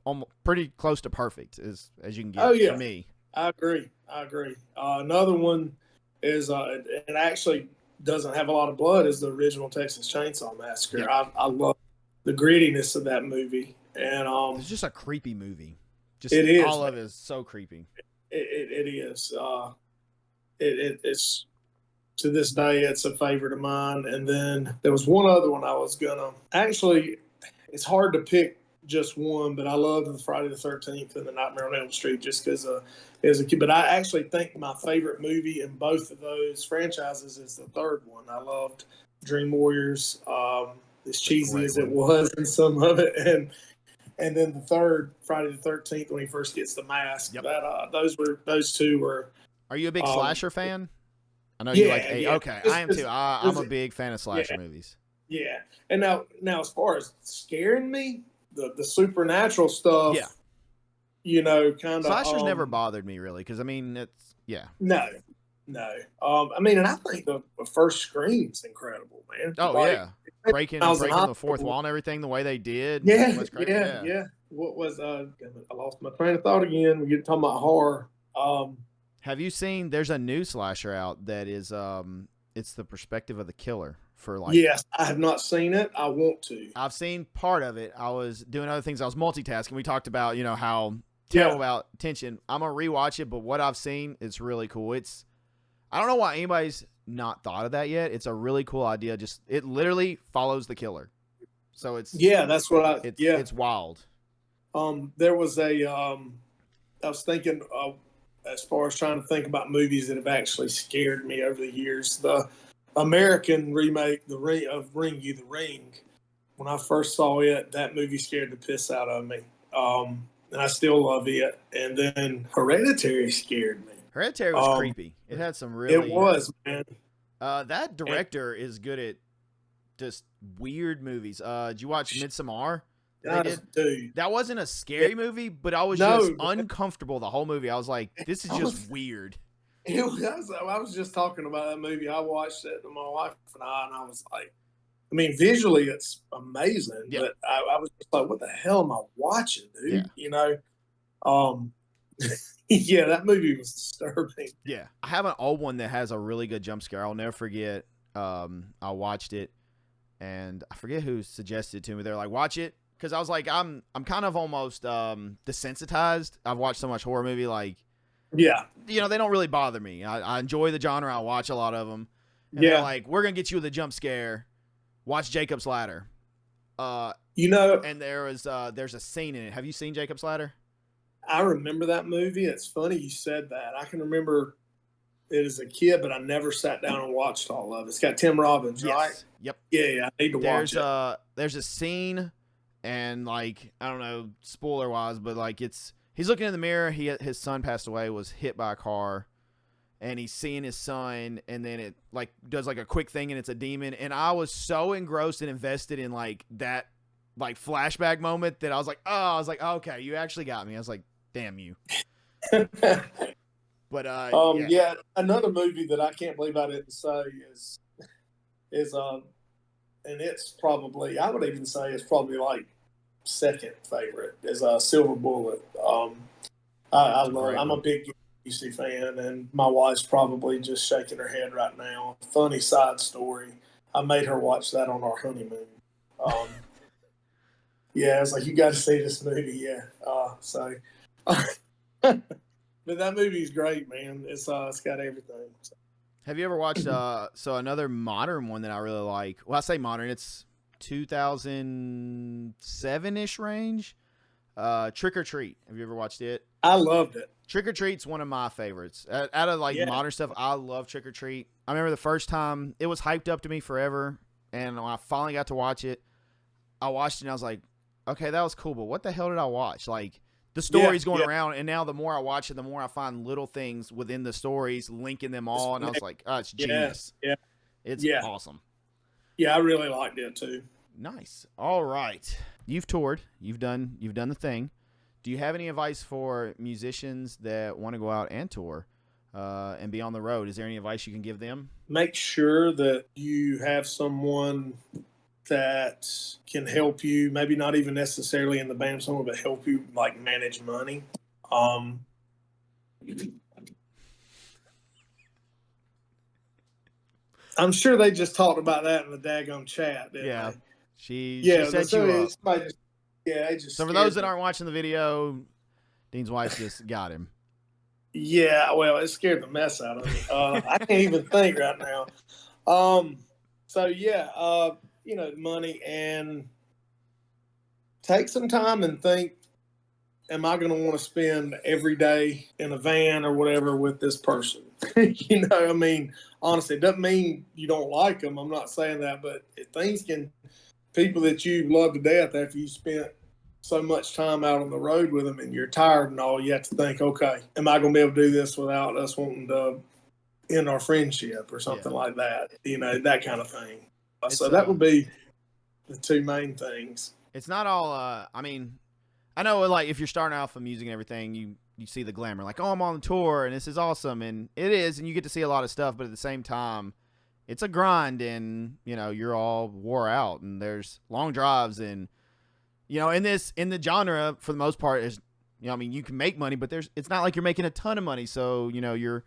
almost pretty close to perfect as you can get for me. I agree. Another one is it actually doesn't have a lot of blood, is the original Texas Chainsaw Massacre. Yeah. I love the grittiness of that movie. And it's just a creepy movie. Just it is. All of it is so creepy. It is. It's to this day, it's a favorite of mine. And then there was one other one I was gonna actually. It's hard to pick just one, but I love the Friday the 13th and the Nightmare on Elm Street just because as a kid. But I actually think my favorite movie in both of those franchises is the third one. I loved Dream Warriors, as cheesy as it was in some of it, and then the third, Friday the 13th, when he first gets the mask. Yep. Those two were. Are you a big slasher fan? I know you like. Yeah. Okay, I am too. I'm a big fan of slasher movies. Yeah, and now as far as scaring me, the supernatural stuff. Yeah. You know, kind of. Slashers never bothered me really, because I mean, it's No. I mean, and I think the first Scream's incredible, man. Oh yeah, breaking the fourth wall and everything the way they did. Yeah. What was I lost my train of thought again. We're talking about horror. Have you seen? There's a new slasher out that is it's the perspective of the killer. Yes, I have not seen it. I want to. I've seen part of it. I was doing other things. I was multitasking. We talked about, how terrible about tension. I'm going to rewatch it, but what I've seen, it's really cool. I don't know why anybody's not thought of that yet. It's a really cool idea. Just, it literally follows the killer. So that's what it's wild. There was I was thinking, as far as trying to think about movies that have actually scared me over the years, the American remake of Ring You the Ring. When I first saw it, that movie scared the piss out of me. And I still love it. And then Hereditary scared me. Hereditary was creepy. It had some really. It was, man. That director is good at just weird movies. Did you watch Midsommar? Dude. That wasn't a scary movie, but I was just uncomfortable the whole movie. I was like, this is just weird. I was just talking about that movie. I watched it with my wife and I was like, I mean, visually it's amazing, but I was just like, what the hell am I watching, dude? Yeah. That movie was disturbing. Yeah. I have an old one that has a really good jump scare. I'll never forget. I watched it and I forget who suggested it to me. They're like, watch it. Cause I was like, I'm kind of almost desensitized. I've watched so much horror movie, like, they don't really bother me. I enjoy the genre. I watch a lot of them. And they're like, we're going to get you with a jump scare. Watch Jacob's Ladder. And there's a scene in it. Have you seen Jacob's Ladder? I remember that movie. It's funny you said that. I can remember it as a kid, but I never sat down and watched all of it. It's got Tim Robbins, right? Yep. Yeah, I need to watch it. There's a scene, and like, I don't know, spoiler wise, but like he's looking in the mirror. His son passed away, was hit by a car, and he's seeing his son, and then it like does like a quick thing, and it's a demon. And I was so engrossed and invested in like that like flashback moment that I was like, okay, you actually got me. I was like, damn you. But another movie that I can't believe I didn't say is and it's probably, I would even say it's probably like second favorite, is Silver Bullet. I'm a big UC fan, and my wife's probably just shaking her head right now. Funny side story. I made her watch that on our honeymoon. It's like, you got to see this movie. But that movie's great, man. It's got everything. So. Have you ever watched so another modern one that I really like? Well, I say modern, it's 2007-ish range. Trick or Treat. Have you ever watched it? I loved it. Trick or Treat's one of my favorites. Out of like modern stuff, I love Trick or Treat. I remember the first time it was hyped up to me forever, and when I finally got to watch it, I watched it and I was like, okay, that was cool, but what the hell did I watch? Like the stories going around, and now the more I watch it, the more I find little things within the stories, linking them all, and I was like, oh, it's genius. Yeah. It's awesome. Yeah, I really liked it too. Nice. All right. You've toured. You've done the thing. Do you have any advice for musicians that want to go out and tour and be on the road? Is there any advice you can give them? Make sure that you have someone that can help you, maybe not even necessarily in the band, someone, but help you like manage money. I'm sure they just talked about that in the daggone chat. Yeah. They? She set you up. So for those that aren't watching the video, Dean's wife just got him. Yeah, well, it scared the mess out of me. I can't even think right now. Money, and take some time and think, am I going to want to spend every day in a van or whatever with this person? I mean, honestly, it doesn't mean you don't like them. I'm not saying that, but people that you love to death, after you spent so much time out on the road with them and you're tired and all, you have to think, okay, am I going to be able to do this without us wanting to end our friendship or something like that? That kind of thing. So that would be the two main things. It's not all, I mean, I know like if you're starting off with music and everything, you see the glamour, like, oh, I'm on the tour and this is awesome. And it is, and you get to see a lot of stuff, but at the same time, it's a grind, and you're all wore out, and there's long drives, and in the genre for the most part is I mean, you can make money, but it's not like you're making a ton of money. So you're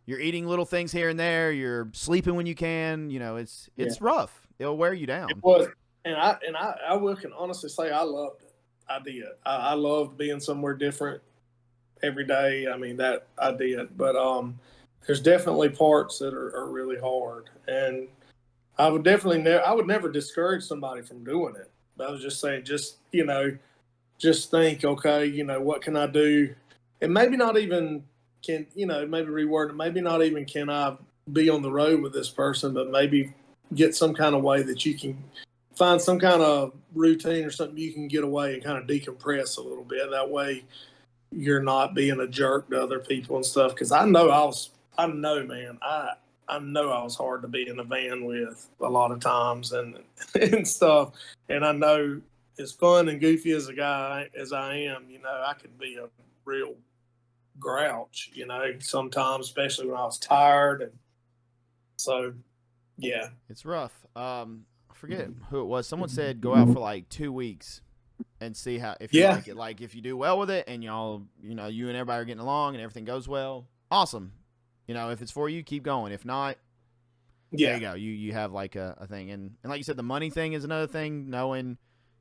eating little things here and there, you're sleeping when you can. It's rough. It'll wear you down. It was, and I can honestly say I loved it. I did. I loved being somewhere different every day. I mean, that I did, but there's definitely parts that are really hard, and I would never discourage somebody from doing it. But I was just saying, just think, okay, what can I do? And maybe not even maybe reword it. Maybe not even can I be on the road with this person, but maybe get some kind of way that you can find some kind of routine or something you can get away and kind of decompress a little bit. That way you're not being a jerk to other people and stuff. Because I know I was hard to be in a van with a lot of times and stuff. And I know, as fun and goofy as a guy as I am, I could be a real grouch, sometimes, especially when I was tired. And so, yeah. It's rough. I forget who it was. Someone said go out for like 2 weeks and see if you like it. Like if you do well with it and y'all, you and everybody are getting along and everything goes well, awesome. If it's for you, keep going. If not, there you go. You have like a thing. And like you said, the money thing is another thing, knowing,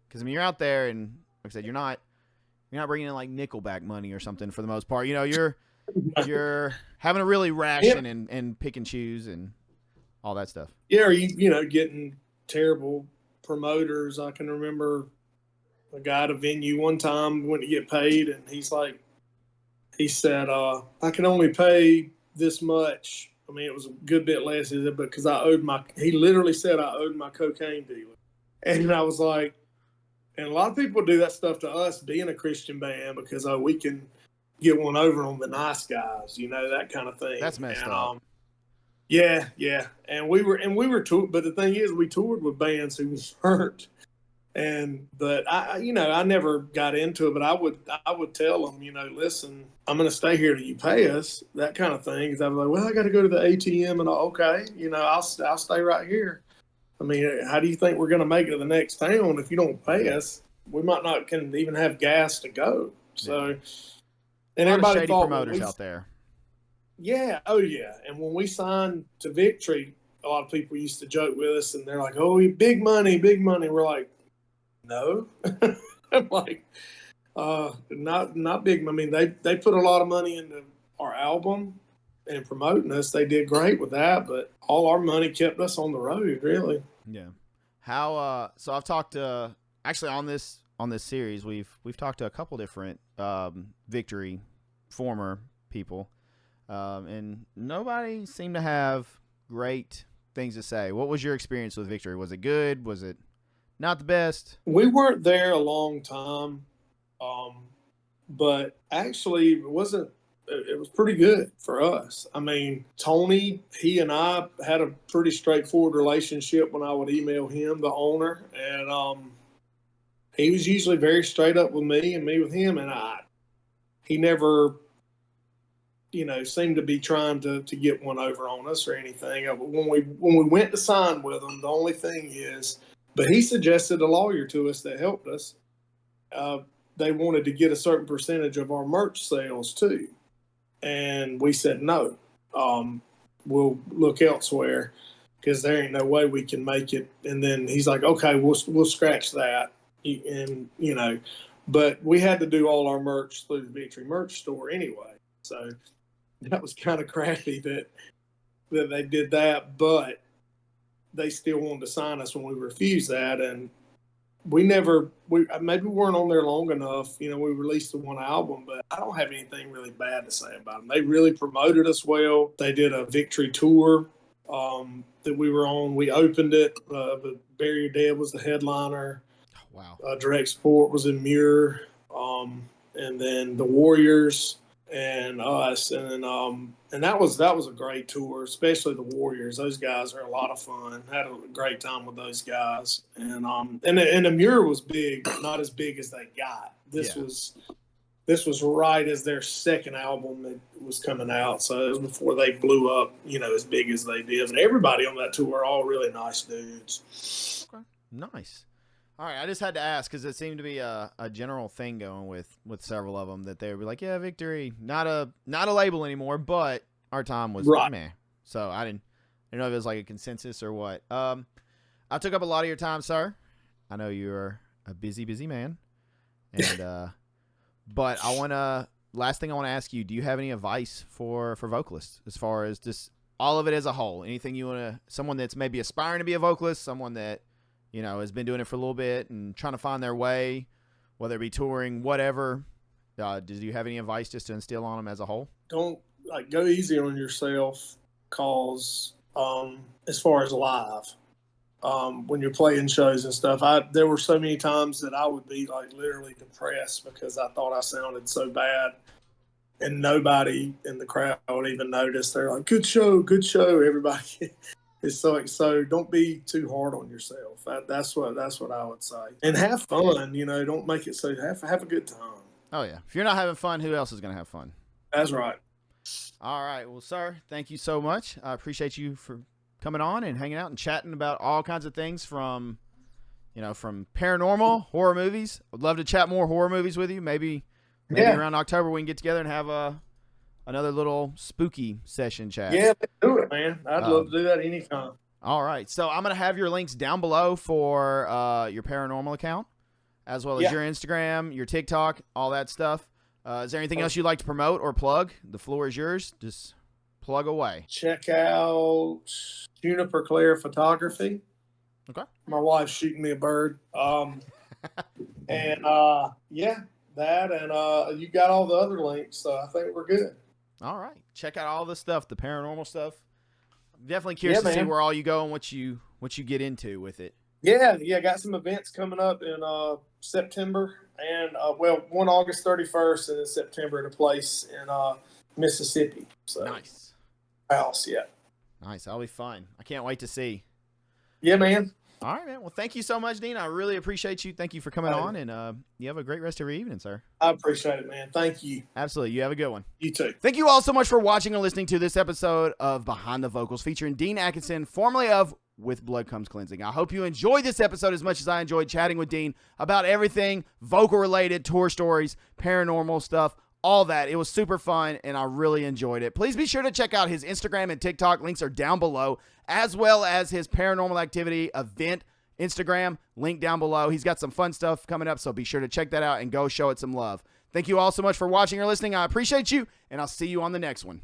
because I mean, you're out there and like I said, you're not bringing in like Nickelback money or something for the most part. You're having to really ration and pick and choose and all that stuff. Yeah, or getting terrible promoters. I can remember a guy at a venue one time went to get paid, and he said, I can only pay this much. I mean, it was a good bit less, because he literally said I owed my cocaine dealer. And I was like, and a lot of people do that stuff to us being a Christian band because we can get one over on the nice guys, that kind of thing. That's messed up. Yeah. And we were toured, but the thing is, we toured with bands who was hurt. But I never got into it, but I would tell them, listen, I'm going to stay here till you pay us, that kind of thing. Cause I was like, well, I got to go to the ATM and okay, I'll stay right here. I mean, how do you think we're going to make it to the next town if you don't pay us? We might not can even have gas to go. So, and everybody thought promoters out there. Yeah. Oh yeah. And when we signed to Victory, a lot of people used to joke with us and they're like, oh, big money. We're like, no. I'm like, not big. I mean, they put a lot of money into our album and promoting us. They did great with that, but all our money kept us on the road, really. Yeah. How, so I've talked actually on this on this series, we've talked to a couple different Victory former people, and nobody seemed to have great things to say. What was your experience with Victory? Was it good? Was it not the best? We weren't there a long time, but actually it wasn't. It was pretty good for us. I mean, Tony, he and I had a pretty straightforward relationship when I would email him, the owner, and he was usually very straight up with me and me with him, and he never, seemed to be trying to get one over on us or anything. When we went to sign with him, the only thing is, but he suggested a lawyer to us that helped us. They wanted to get a certain percentage of our merch sales too. And we said, no, we'll look elsewhere because there ain't no way we can make it. And then he's like, okay, we'll scratch that. And, but we had to do all our merch through the Victory merch store anyway. So that was kind of crappy that they did that, but they still wanted to sign us when we refused that. And maybe we weren't on there long enough. We released the one album, but I don't have anything really bad to say about them. They really promoted us well. They did a Victory tour that we were on. We opened it. But Bury Your Dead was the headliner. Wow. Direct Support was in Muir. And then the Warriors and us. And that was a great tour, especially the Warriors. Those guys are a lot of fun. Had a great time with those guys. And the Muir was big, but not as big as they got. This was right as their second album that was coming out. So it was before they blew up, as big as they did. And everybody on that tour are all really nice dudes. Okay. Nice. All right, I just had to ask because it seemed to be a general thing going with several of them that they would be like, yeah, Victory, not a label anymore, but our time was right. Meh. So I didn't know if it was like a consensus or what. I took up a lot of your time, sir. I know you're a busy man, and but last thing I want to ask you, do you have any advice for vocalists as far as just all of it as a whole? Anything you want to, someone that's maybe aspiring to be a vocalist, someone that has been doing it for a little bit and trying to find their way, whether it be touring, whatever. Do you have any advice just to instill on them as a whole? Don't go easy on yourself, cause as far as live, when you're playing shows and stuff, there were so many times that I would be literally depressed because I thought I sounded so bad, and nobody in the crowd would even notice. They're like, "Good show, good show." Everybody. It's so don't be too hard on yourself. That's what I would say. And have fun, don't make it so have a good time. Oh yeah. If you're not having fun, who else is going to have fun? That's right. All right. Well, sir, thank you so much. I appreciate you for coming on and hanging out and chatting about all kinds of things from paranormal, horror movies. I'd love to chat more horror movies with you. Maybe around October we can get together and have another little spooky session chat. Yeah, let's do it, man. I'd love to do that anytime. All right. So I'm going to have your links down below for your paranormal account, as well as your Instagram, your TikTok, all that stuff. Is there anything else you'd like to promote or plug? The floor is yours. Just plug away. Check out Juniper Claire Photography. Okay. My wife's shooting me a bird. And that, and you got all the other links, so I think we're good. All right. Check out all this stuff, the paranormal stuff. I'm definitely curious to see where all you go and what you get into with it. Yeah. Got some events coming up in September, and one August 31st, and in September at a place in Mississippi. So nice. House, yeah. Nice. That'll be fun. I can't wait to see. Yeah, man. All right, man. Well, thank you so much, Dean. I really appreciate you. Thank you for coming on, and you have a great rest of your evening, sir. I appreciate it, man. Thank you. Absolutely. You have a good one. You too. Thank you all so much for watching and listening to this episode of Behind the Vocals featuring Dean Atkinson, formerly of With Blood Comes Cleansing. I hope you enjoyed this episode as much as I enjoyed chatting with Dean about everything vocal-related, tour stories, paranormal stuff, all that. It was super fun, and I really enjoyed it. Please be sure to check out his Instagram and TikTok. Links are down below, as well as his Paranormal Activity event Instagram, link down below. He's got some fun stuff coming up, so be sure to check that out and go show it some love. Thank you all so much for watching or listening. I appreciate you, and I'll see you on the next one.